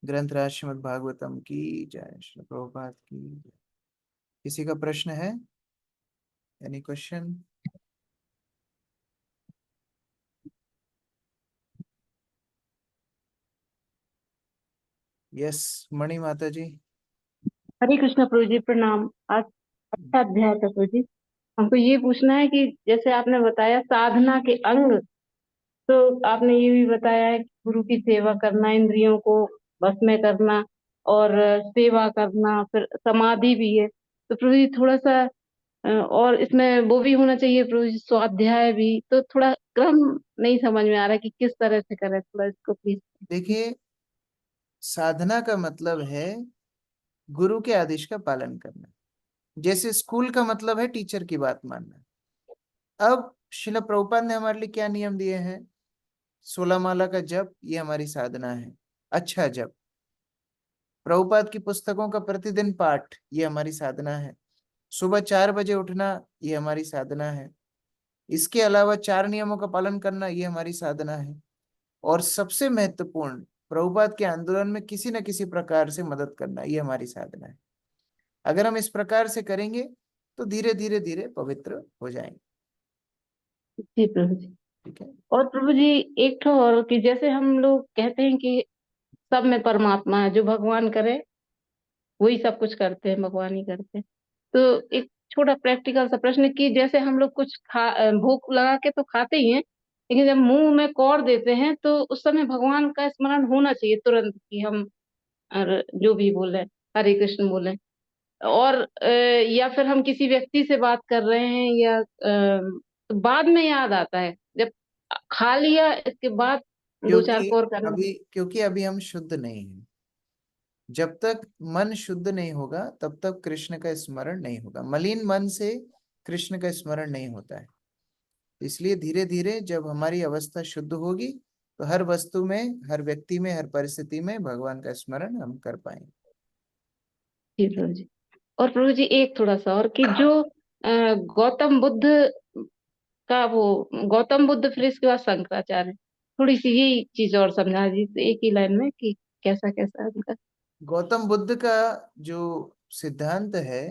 ग्रंथराज श्रीमद् भागवतम की जय, श्री प्रभुपाद की जय। किसी का प्रश्न है? Any question? यस, मणि माता जी। हरे कृष्ण प्रभु जी, प्रणाम। आज अच्छा अध्याय था प्रभु जी। हमको ये पूछना है कि जैसे आपने बताया साधना के अंग, तो आपने ये भी बताया है कि गुरु की सेवा करना, इंद्रियों को बस में करना और सेवा करना, फिर समाधि भी है। तो प्रभु जी थोड़ा सा और इसमें वो भी होना चाहिए प्रभु जी, स्वाध्याय भी। तो थोड़ा क्रम नहीं समझ में आ रहा कि किस तरह से करें, थोड़ा इसको प्लीज। देखिए, साधना का मतलब है गुरु के आदेश का पालन करना। जैसे स्कूल का मतलब है टीचर की बात मानना। अब श्रील प्रभुपाद ने हमारे लिए क्या नियम दिए हैं? 16 माला का जप, ये हमारी साधना है। अच्छा जप। प्रभुपाद की पुस्तकों का प्रतिदिन पाठ, ये हमारी साधना है। सुबह 4 बजे उठना, ये हमारी साधना है। इसके अलावा 4 नियमों का पालन करना, ये हमारी साधना है। और सबसे महत्वपूर्ण, प्रभुपाद के आंदोलन में किसी न किसी प्रकार से मदद करना, ये हमारी साधना है। अगर हम इस प्रकार से करेंगे तो धीरे धीरे धीरे पवित्र हो जाएंगे। जी प्रभु जी। ठीक है। और प्रभु जी एक तो और कि जैसे हम लोग कहते हैं कि सब में परमात्मा है, जो भगवान करे वही सब कुछ करते हैं, भगवान ही करते हैं। तो एक छोटा प्रैक्टिकल सा प्रश्न कि जैसे हम लोग कुछ भूख लगा के तो खाते ही हैं, लेकिन जब मुंह में कौर देते हैं तो उस समय भगवान का स्मरण होना चाहिए तुरंत कि हम जो भी बोले हरे कृष्ण बोले। और या फिर हम किसी व्यक्ति से बात कर रहे हैं या तो बाद में याद आता है, जब खा लिया इसके बाद 2-4 कौर करना। क्योंकि अभी हम शुद्ध नहीं हैं। जब तक मन शुद्ध नहीं होगा तब तक कृष्ण का स्मरण नहीं होगा। मलिन मन से कृष्ण का स्मरण नहीं होता है। इसलिए धीरे धीरे जब हमारी अवस्था शुद्ध होगी तो हर वस्तु में, हर व्यक्ति में, हर परिस्थिति में भगवान का स्मरण हम कर पाएंगे। जी प्रभु जी। और प्रभु जी एक थोड़ा सा और कि जो गौतम बुद्ध का वो गौतम बुद्ध फिर इसके बाद शंकराचार्य, थोड़ी सी यही चीज और समझा दीजिए एक ही लाइन में कि कैसा कैसा है उनका। गौतम बुद्ध का जो सिद्धांत है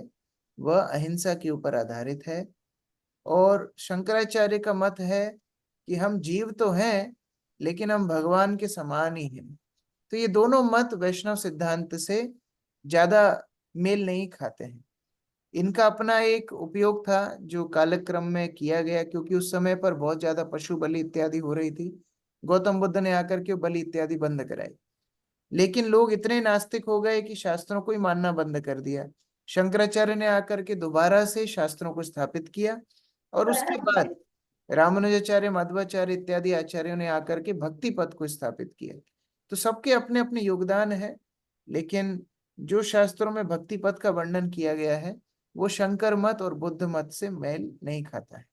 वह अहिंसा के ऊपर आधारित है, और शंकराचार्य का मत है कि हम जीव तो हैं लेकिन हम भगवान के समान ही हैं। तो ये दोनों मत वैष्णव सिद्धांत से ज्यादा मेल नहीं खाते हैं। इनका अपना एक उपयोग था जो कालक्रम में किया गया, क्योंकि उस समय पर बहुत ज्यादा पशु बलि इत्यादि हो रही थी। गौतम बुद्ध ने आकर के बलि इत्यादि बंद कराई, लेकिन लोग इतने नास्तिक हो गए कि शास्त्रों को ही मानना बंद कर दिया। शंकराचार्य ने आकर के दोबारा से शास्त्रों को स्थापित किया, और उसके बाद रामानुजाचार्य, माधवाचार्य इत्यादि आचार्यों ने आकर के भक्ति पथ को स्थापित किया। तो सबके अपने अपने योगदान है, लेकिन जो शास्त्रों में भक्ति पथ का वर्णन किया गया है वो शंकर मत और बुद्ध मत से मेल नहीं खाता है।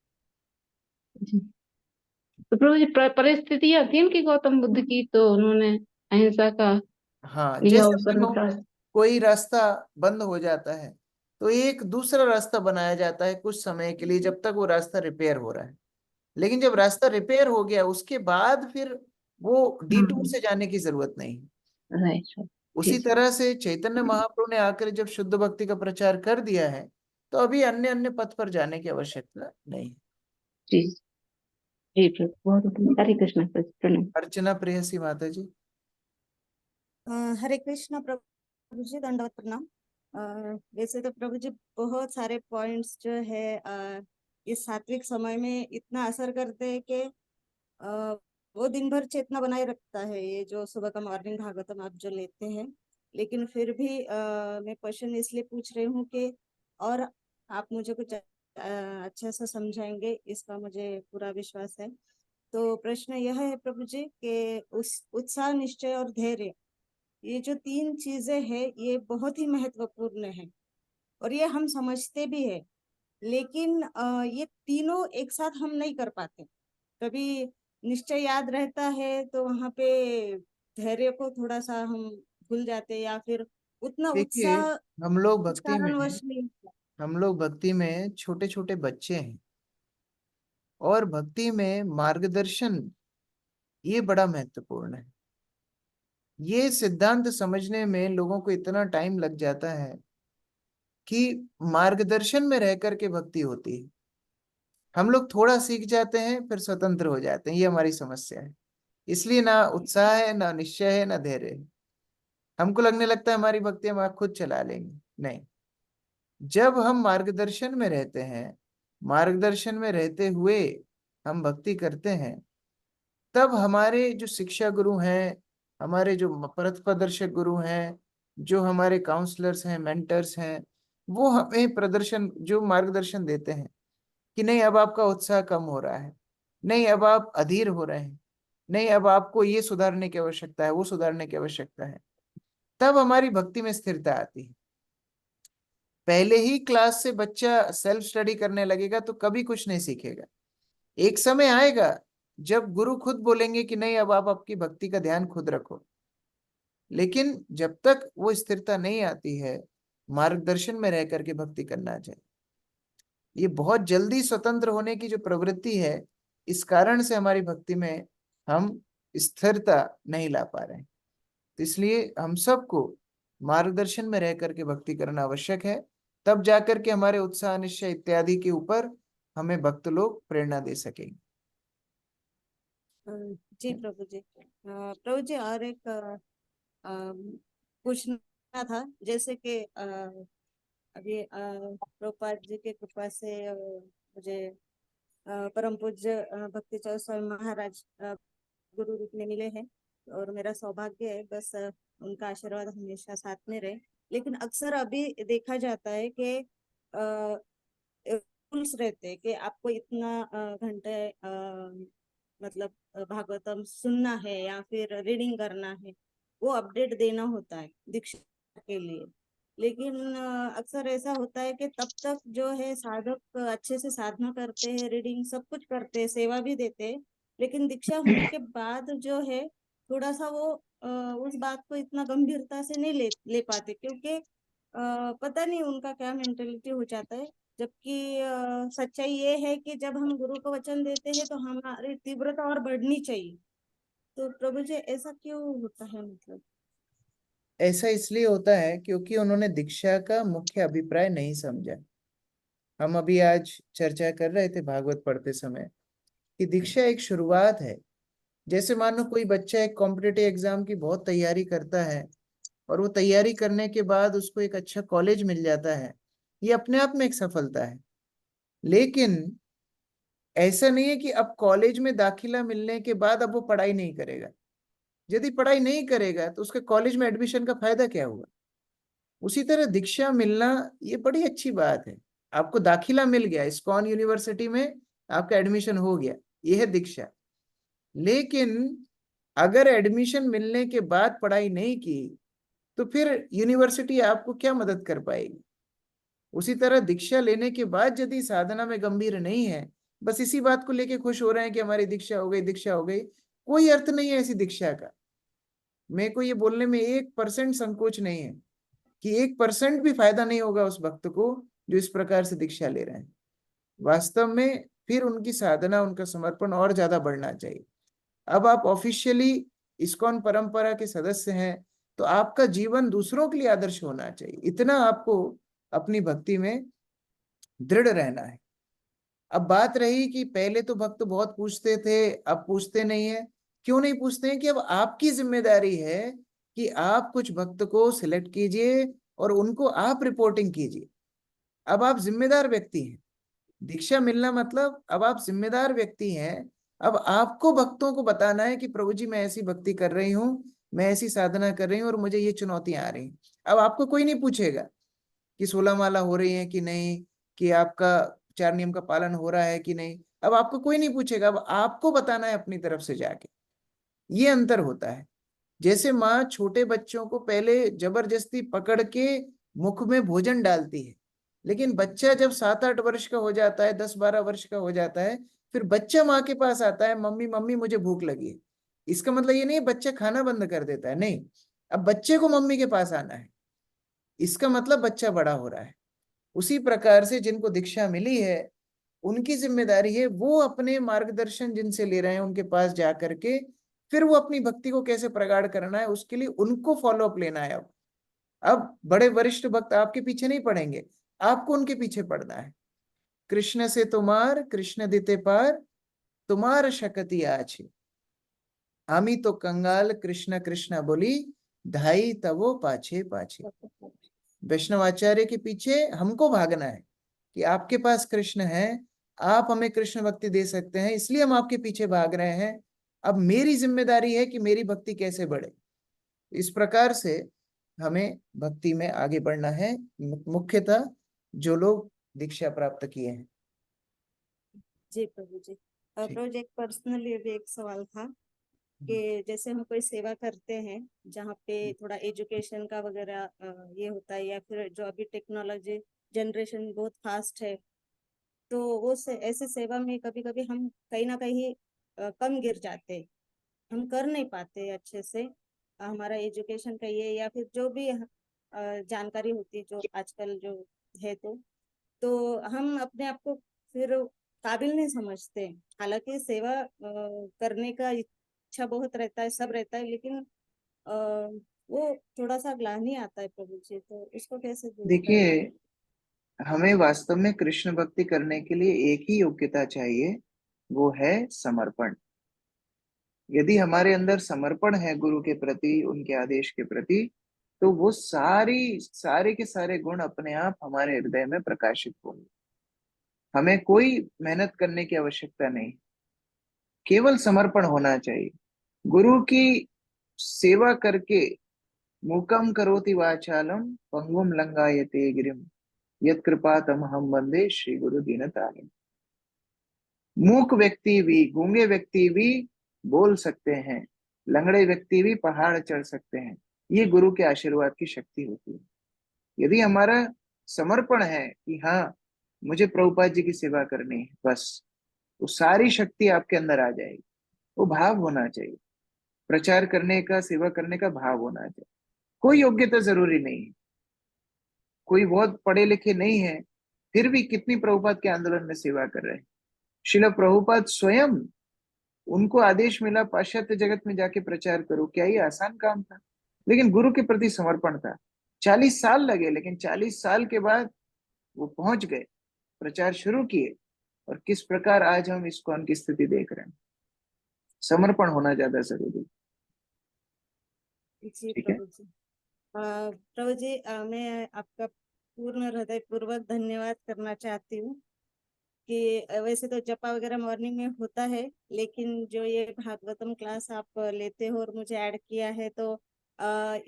तो प्रभु जी परिस्थितियां थी उनकी गौतम बुद्ध की, तो उन्होंने अहिंसा का हाँ, लिया जैसे और मानो शंकराचार्य। कोई रास्ता बंद हो जाता है तो एक दूसरा रास्ता बनाया जाता है कुछ समय के लिए, जब तक वो रास्ता रिपेयर हो रहा है। लेकिन जब रास्ता रिपेयर हो गया उसके बाद फिर वो डिटूर से जाने की जरूरत नहीं। राइट। उसी तरह से चैतन्य महाप्रभु ने आकर जब शुद्ध भक्ति का प्रचार कर दिया है तो अभी अन्य अन्य पथ पर जाने की आवश्यकता नहीं है। जी जी प्रभु, बहुत हरे कृष्ण प्रणाम। अर्चना प्रेयसी माता जी। हरे कृष्ण प्रभु जी, दंडवत प्रणाम। वैसे तो प्रभु जी बहुत सारे पॉइंट्स जो है इस सात्विक समय में इतना असर करते हैं कि वो दिन भर चेतना बनाए रखता है, ये जो सुबह का मॉर्निंग भागवतम आप जो लेते हैं। लेकिन फिर भी मैं क्वेश्चन इसलिए पूछ रही हूँ कि और आप मुझे कुछ अच्छा सा समझाएंगे, इसका मुझे पूरा विश्वास है। तो प्रश्न यह है प्रभु जी कि उस उत्साह, निश्चय और धैर्य, ये जो तीन चीजें हैं ये बहुत ही महत्वपूर्ण है और ये हम समझते भी है, लेकिन ये तीनों एक साथ हम नहीं कर पाते। कभी निश्चय याद रहता है तो वहां पे धैर्य को थोड़ा सा हम भूल जाते, या फिर उतना देखिए, उत्साह हम लोग कुछ भक्ति में कारणवश नहीं। हम लोग भक्ति में छोटे छोटे बच्चे हैं, और भक्ति में मार्गदर्शन ये बड़ा महत्वपूर्ण है। ये सिद्धांत समझने में लोगों को इतना टाइम लग जाता है कि मार्गदर्शन में रह करके भक्ति होती है। हम लोग थोड़ा सीख जाते हैं फिर स्वतंत्र हो जाते हैं, ये हमारी समस्या है। इसलिए ना उत्साह है, ना निश्चय है, ना धैर्य है। हमको लगने लगता है हमारी भक्ति हम आप खुद चला लेंगे। नहीं, जब हम मार्गदर्शन में रहते हैं, मार्गदर्शन में रहते हुए हम भक्ति करते हैं, तब हमारे जो शिक्षा गुरु हैं, हमारे जो पथ प्रदर्शक गुरु हैं, जो हमारे काउंसलर्स हैं, मेंटर्स हैं, वो हमें प्रदर्शन जो मार्गदर्शन देते हैं कि नहीं अब आपका उत्साह कम हो रहा है, नहीं अब आप अधीर हो रहे हैं, नहीं अब आपको ये सुधारने की आवश्यकता है, वो सुधारने की आवश्यकता है, तब हमारी भक्ति में स्थिरता आती है। पहले ही क्लास से बच्चा सेल्फ स्टडी करने लगेगा तो कभी कुछ नहीं सीखेगा। एक समय आएगा जब गुरु खुद बोलेंगे कि नहीं अब आप आपकी भक्ति का ध्यान खुद रखो। लेकिन जब तक वो स्थिरता नहीं आती है, मार्गदर्शन में रह करके भक्ति करना चाहिए। ये बहुत जल्दी स्वतंत्र होने की जो प्रवृत्ति है, इस कारण से हमारी भक्ति में हम स्थिरता नहीं ला पा रहे हैं। तो इसलिए हम सबको मार्गदर्शन में रह करके भक्ति करना आवश्यक है, तब जाकर के हमारे उत्साह, निश्चय इत्यादि के ऊपर हमें भक्त लोग प्रेरणा दे सकेंगे। जी प्रभु जी। प्रभु जी और एक पूछना था, जैसे कि अभी प्रभुपाद जी के कृपा से मुझे परम पूज्य भक्ति चौर स्वामी महाराज गुरु रूप में मिले हैं, और मेरा सौभाग्य है बस उनका आशीर्वाद हमेशा साथ में रहे। लेकिन अक्सर अभी देखा जाता है कि रूल्स रहते हैं कि आपको इतना घंटे मतलब भागवतम सुनना है या फिर रीडिंग करना है, वो अपडेट देना होता है दीक्षा के लिए। लेकिन अक्सर ऐसा होता है कि तब तक जो है साधक अच्छे से साधना करते हैं, रीडिंग सब कुछ करते हैं, सेवा भी देते हैं, लेकिन दीक्षा होने के बाद जो है थोड़ा सा वो उस बात को इतना गंभीरता से नहीं ले पाते, क्योंकि पता नहीं उनका क्या मेंटेलिटी हो जाता है। जबकि सच्चाई ये है कि जब हम गुरु को वचन देते हैं तो हमारी तीव्रता और बढ़नी चाहिए। तो प्रभु जी ऐसा क्यों होता है? मतलब ऐसा इसलिए होता है क्योंकि उन्होंने दीक्षा का मुख्य अभिप्राय नहीं समझा। हम अभी आज चर्चा कर रहे थे भागवत पढ़ते समय कि दीक्षा एक शुरुआत है। जैसे मानो कोई बच्चा एक कॉम्पिटिटिव एग्जाम की बहुत तैयारी करता है और वो तैयारी करने के बाद उसको एक अच्छा कॉलेज मिल जाता है, ये अपने आप में एक सफलता है। लेकिन ऐसा नहीं है कि अब कॉलेज में दाखिला मिलने के बाद अब वो पढ़ाई नहीं करेगा। यदि पढ़ाई नहीं करेगा तो उसके कॉलेज में एडमिशन का फायदा क्या हुआ? उसी तरह दीक्षा मिलना ये बड़ी अच्छी बात है। आपको दाखिला मिल गया, इस्कॉन यूनिवर्सिटी में आपका एडमिशन हो गया, ये है दीक्षा। लेकिन अगर एडमिशन मिलने के बाद पढ़ाई नहीं की तो फिर यूनिवर्सिटी आपको क्या मदद कर पाएगी? उसी तरह दीक्षा लेने के बाद यदि साधना में गंभीर नहीं है, बस इसी बात को लेके खुश हो रहे हैं कि हमारी दीक्षा हो गई, दीक्षा हो गई, कोई अर्थ नहीं है ऐसी दीक्षा का। मेरे को ये बोलने में 1% संकोच नहीं है कि 1% भी फायदा नहीं होगा उस भक्त को जो इस प्रकार से दीक्षा ले रहे हैं। वास्तव में फिर उनकी साधना, उनका समर्पण और ज्यादा बढ़ना चाहिए। अब आप ऑफिशियली इस्कॉन परंपरा के सदस्य हैं तो आपका जीवन दूसरों के लिए आदर्श होना चाहिए। इतना आपको अपनी भक्ति में दृढ़ रहना है। अब बात रही कि पहले तो भक्त बहुत पूछते थे, अब पूछते नहीं है। क्यों नहीं पूछते हैं? कि अब आपकी जिम्मेदारी है कि आप कुछ भक्त को सिलेक्ट कीजिए और उनको आप रिपोर्टिंग कीजिए। अब आप जिम्मेदार व्यक्ति हैं। दीक्षा मिलना मतलब अब आप जिम्मेदार व्यक्ति हैं। अब आपको भक्तों को बताना है कि प्रभु जी मैं ऐसी भक्ति कर रही हूँ, मैं ऐसी साधना कर रही हूँ और मुझे ये चुनौतियां आ रही हैं। अब आपको कोई नहीं पूछेगा कि 16 माला हो रही है कि नहीं, कि आपका 4 नियम का पालन हो रहा है कि नहीं। अब आपको कोई नहीं पूछेगा, अब आपको बताना है अपनी तरफ से जाके। ये अंतर होता है। जैसे माँ छोटे बच्चों को पहले जबरदस्ती पकड़ के मुख में भोजन डालती है, लेकिन बच्चा जब 7-8 वर्ष का हो जाता है, 10-12 वर्ष का हो जाता है, फिर बच्चा माँ के पास आता है, मम्मी मम्मी मुझे भूख लगी है। इसका मतलब ये नहीं बच्चा खाना बंद कर देता है, नहीं। अब बच्चे को मम्मी के पास आना है, इसका मतलब बच्चा बड़ा हो रहा है। उसी प्रकार से जिनको दीक्षा मिली है उनकी जिम्मेदारी है वो अपने मार्गदर्शन जिनसे ले रहे हैं उनके पास जा करके फिर वो अपनी भक्ति को कैसे प्रगाढ़ करना है उसके लिए उनको फॉलो अप लेना है। अब बड़े वरिष्ठ भक्त आपके पीछे नहीं पड़ेंगे, आपको उनके पीछे पड़ना है। कृष्ण से तुम्हार कृष्ण दिते पार, तुम्हार शक्ति आछे, आमी तो कंगाल कृष्ण कृष्ण बोली, धाई तवो पाछे पाछे। वैष्णवाचार्य के पीछे हमको भागना है कि आपके पास कृष्ण है, आप हमें कृष्ण भक्ति दे सकते हैं, इसलिए हम आपके पीछे भाग रहे हैं। अब मेरी जिम्मेदारी है कि मेरी भक्ति कैसे बढ़े। इस प्रकार से हमें भक्ति में आगे बढ़ना है, मुख्यतः जो लोग दीक्षा प्राप्त किए हैं। जी प्रभु जी। प्रभु जी, एक पर्सनली भी एक सवाल था कि जैसे हम कोई सेवा करते हैं जहाँ पे थोड़ा एजुकेशन का वगैरह ये होता है, या फिर जो अभी टेक्नोलॉजी जनरेशन बहुत फास्ट है, तो वो ऐसे सेवा में कभी कभी हम कहीं ना कहीं कम गिर जाते हैं, हम कर नहीं पाते अच्छे से। हमारा एजुकेशन का ये या फिर जो भी जानकारी होती है जो आजकल जो है, तो हम अपने आप को फिर काबिल नहीं समझते। हालांकि सेवा करने का इच्छा बहुत रहता है, सब रहता है, लेकिन वो थोड़ा सा ग्लानि आता है प्रभु जी, तो इसको कैसे दूर करें? देखिए, हमें वास्तव में कृष्ण भक्ति करने के लिए एक ही योग्यता चाहिए, वो है समर्पण। यदि हमारे अंदर समर्पण है गुरु के प्रति, उनके आदेश के प्रति, तो वो सारे के सारे गुण अपने आप हमारे हृदय में प्रकाशित होंगे। हमें कोई मेहनत करने की आवश्यकता नहीं, केवल समर्पण होना चाहिए। गुरु की सेवा करके मूकम करोति वाचालम पंगुम लंगायते गिरिम यत् कृपातमहं वंदे श्री गुरु दीनतारिणम। मूक व्यक्ति भी, गूंगे व्यक्ति भी बोल सकते हैं, लंगड़े व्यक्ति भी पहाड़ चढ़ सकते हैं। ये गुरु के आशीर्वाद की शक्ति होती है। यदि हमारा समर्पण है कि हाँ मुझे प्रभुपाद जी की सेवा करनी है, बस वो सारी शक्ति आपके अंदर आ जाएगी। वो भाव होना चाहिए, प्रचार करने का, सेवा करने का भाव होना चाहिए। कोई योग्यता जरूरी नहीं है, कोई बहुत पढ़े लिखे नहीं है, फिर भी कितनी प्रभुपाद के आंदोलन में सेवा कर रहे हैं। शिला प्रभुपाद स्वयं, उनको आदेश मिला पाश्चात्य जगत में जाके प्रचार करो, क्या ये आसान काम था? लेकिन गुरु के प्रति समर्पण था। 40 साल लगे, लेकिन 40 साल के बाद वो पहुंच गए, प्रचार शुरू किए, और किस प्रकार आज हम इस्कॉन की स्थिति देख रहे हैं। समर्पण होना ज्यादा जरूरी। जी ठीक है, प्रभु जी। प्रभु जी, मैं आपका पूर्ण हृदय पूर्वक धन्यवाद करना चाहती हूँ कि वैसे तो जपा वगैरह मॉर्निंग में होता है, लेकिन जो ये भागवतम क्लास आप लेते हो और मुझे ऐड किया है, तो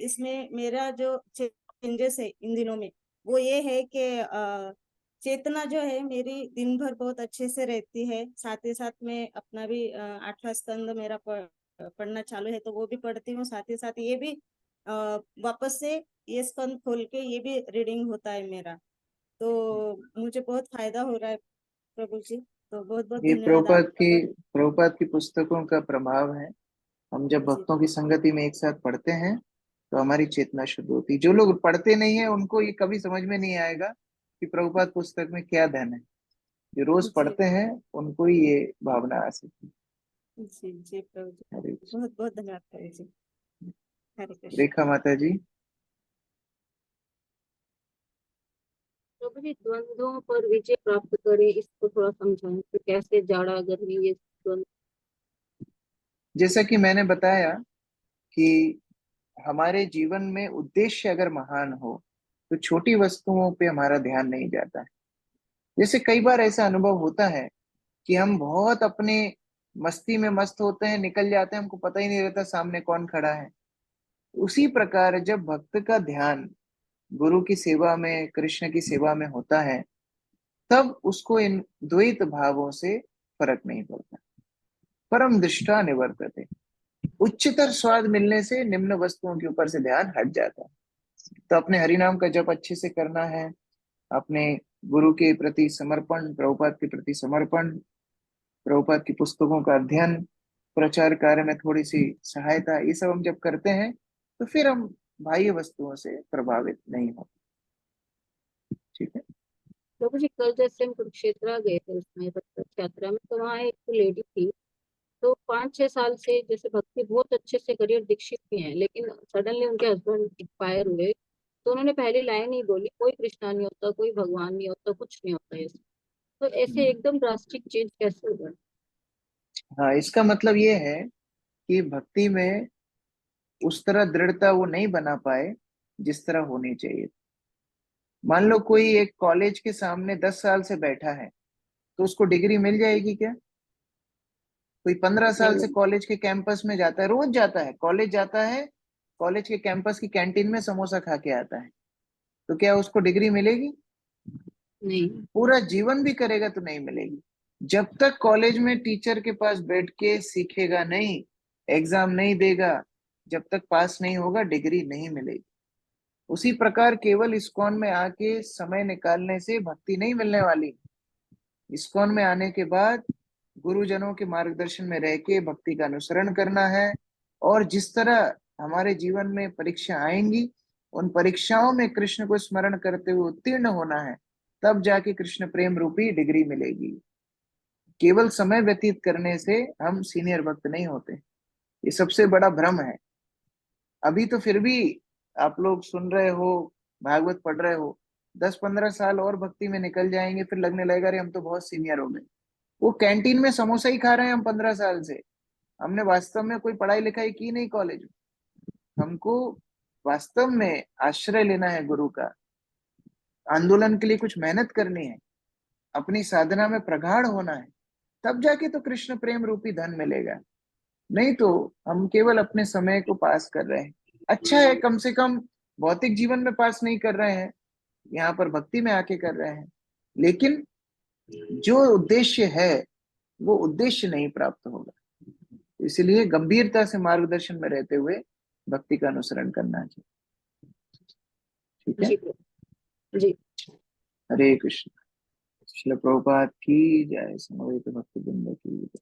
इसमें मेरा जो चेंजेस है इन दिनों में वो ये है कि चेतना जो है मेरी दिन भर बहुत अच्छे से रहती है। साथ ही साथ में अपना भी 8वां स्कंद मेरा पढ़ना चालू है, तो वो भी पढ़ती हूँ। साथ ही साथ ये भी वापस से ये स्कंद खोल के ये भी रीडिंग होता है मेरा, तो मुझे बहुत फायदा हो रहा है प्रभु जी। तो बहुत बहुत ये धन्यवाद आपका। प्रभुपाद की पुस्तकों का प्रभाव है। हम जब जी भक्तों की संगति में एक साथ पढ़ते हैं तो हमारी चेतना शुद्ध होती है। जो लोग पढ़ते नहीं है उनको ये कभी समझ में नहीं आएगा कि प्रभुपाद पुस्तक में क्या धन है। जो रोज जी पढ़ते हैं उनको ही ये भावना आ सकती जी जी प्रभु जी, है। हरे कृष्ण। बहुत बहुत धन्यवाद प्रभु जी। हरे कृष्ण। रेखा माता जी। प्रभु जी, द्वंद्वों पर विजय प्राप्त करे, इसको थोड़ा समझाएं कि कैसे जाड़ा गर्मी ये द्वंद्व। जैसा कि मैंने बताया कि हमारे जीवन में उद्देश्य अगर महान हो तो छोटी वस्तुओं पे हमारा ध्यान नहीं जाता है। जैसे कई बार ऐसा अनुभव होता है कि हम बहुत अपने मस्ती में मस्त होते हैं, निकल जाते हैं, हमको पता ही नहीं रहता सामने कौन खड़ा है। उसी प्रकार जब भक्त का ध्यान गुरु की सेवा में, कृष्ण की सेवा में होता है, तब उसको इन द्वैत भावों से फर्क नहीं पड़ता। परम दृष्टा निवर्तते, उच्चतर स्वाद मिलने से निम्न वस्तुओं के ऊपर से ध्यान हट जाता है। तो अपने हरिनाम का जप अच्छे से करना है, अपने गुरु के प्रति समर्पण, प्रभुपाद के प्रति समर्पण, प्रभुपाद की पुस्तकों का अध्ययन, प्रचार कार्य में थोड़ी सी सहायता, ये सब हम जब करते हैं तो फिर हम बाह्य वस्तुओं से प्रभावित नहीं होते। ठीक है। प्रभु जी, कल जैसे हम कुरुक्षेत्र गए थे उसमें रथ यात्रा में, तो वहाँ एक लेडी थी, तो 5-6 साल से जैसे भक्ति बहुत अच्छे से करियर दीक्षित भी हैं, लेकिन सडनली उनके हस्बैंड एक्सपायर हुए, तो उन्होंने पहली लाइन ही बोली, कोई कृष्णा नहीं होता, कोई भगवान नहीं होता, कुछ नहीं होता ऐसे। तो ऐसे एकदम ड्रास्टिक चेंज कैसे होगा? हाँ, इसका मतलब ये है कि भक्ति में उस तरह दृढ़ता वो नहीं बना पाए जिस तरह होनी चाहिए। मान लो कोई एक कॉलेज के सामने 10 साल से बैठा है, तो उसको डिग्री मिल जाएगी क्या? कोई 15 साल से नहीं। कॉलेज के कैंपस में जाता है, रोज जाता है, कॉलेज जाता है, कॉलेज के कैंपस की कैंटीन में समोसा खा के आता है, तो क्या उसको डिग्री मिलेगी? नहीं। पूरा जीवन भी करेगा तो नहीं मिलेगी। जब तक कॉलेज में टीचर के पास बैठ के सीखेगा नहीं, एग्जाम नहीं देगा, जब तक पास नहीं होगा, डिग्री नहीं मिलेगी। उसी प्रकार केवल इस्कॉन में आके समय निकालने से भक्ति नहीं मिलने वाली। इस्कॉन में आने के बाद गुरुजनों के मार्गदर्शन में रह के भक्ति का अनुसरण करना है, और जिस तरह हमारे जीवन में परीक्षा आएंगी, उन परीक्षाओं में कृष्ण को स्मरण करते हुए उत्तीर्ण होना है, तब जाके कृष्ण प्रेम रूपी डिग्री मिलेगी। केवल समय व्यतीत करने से हम सीनियर भक्त नहीं होते, ये सबसे बड़ा भ्रम है। अभी तो फिर भी आप लोग सुन रहे हो, भागवत पढ़ रहे हो, 10-15 साल और भक्ति में निकल जाएंगे, फिर लगने लगेगा अरे हम तो बहुत सीनियर हो गए। वो कैंटीन में समोसा ही खा रहे हैं हम 15 साल से, हमने वास्तव में कोई पढ़ाई लिखाई की नहीं कॉलेज में। हमको वास्तव में आश्रय लेना है गुरु का, आंदोलन के लिए कुछ मेहनत करनी है, अपनी साधना में प्रगाढ़ होना है, तब जाके तो कृष्ण प्रेम रूपी धन मिलेगा। नहीं तो हम केवल अपने समय को पास कर रहे हैं। अच्छा है, कम से कम भौतिक जीवन में पास नहीं कर रहे हैं, यहाँ पर भक्ति में आके कर रहे हैं, लेकिन जो उद्देश्य है वो उद्देश्य नहीं प्राप्त होगा। इसलिए गंभीरता से मार्गदर्शन में रहते हुए भक्ति का अनुसरण करना चाहिए। ठीक है। जी। हरे कृष्ण। श्रील प्रभुपाद की जय। समवेत भक्त वृंद की जय।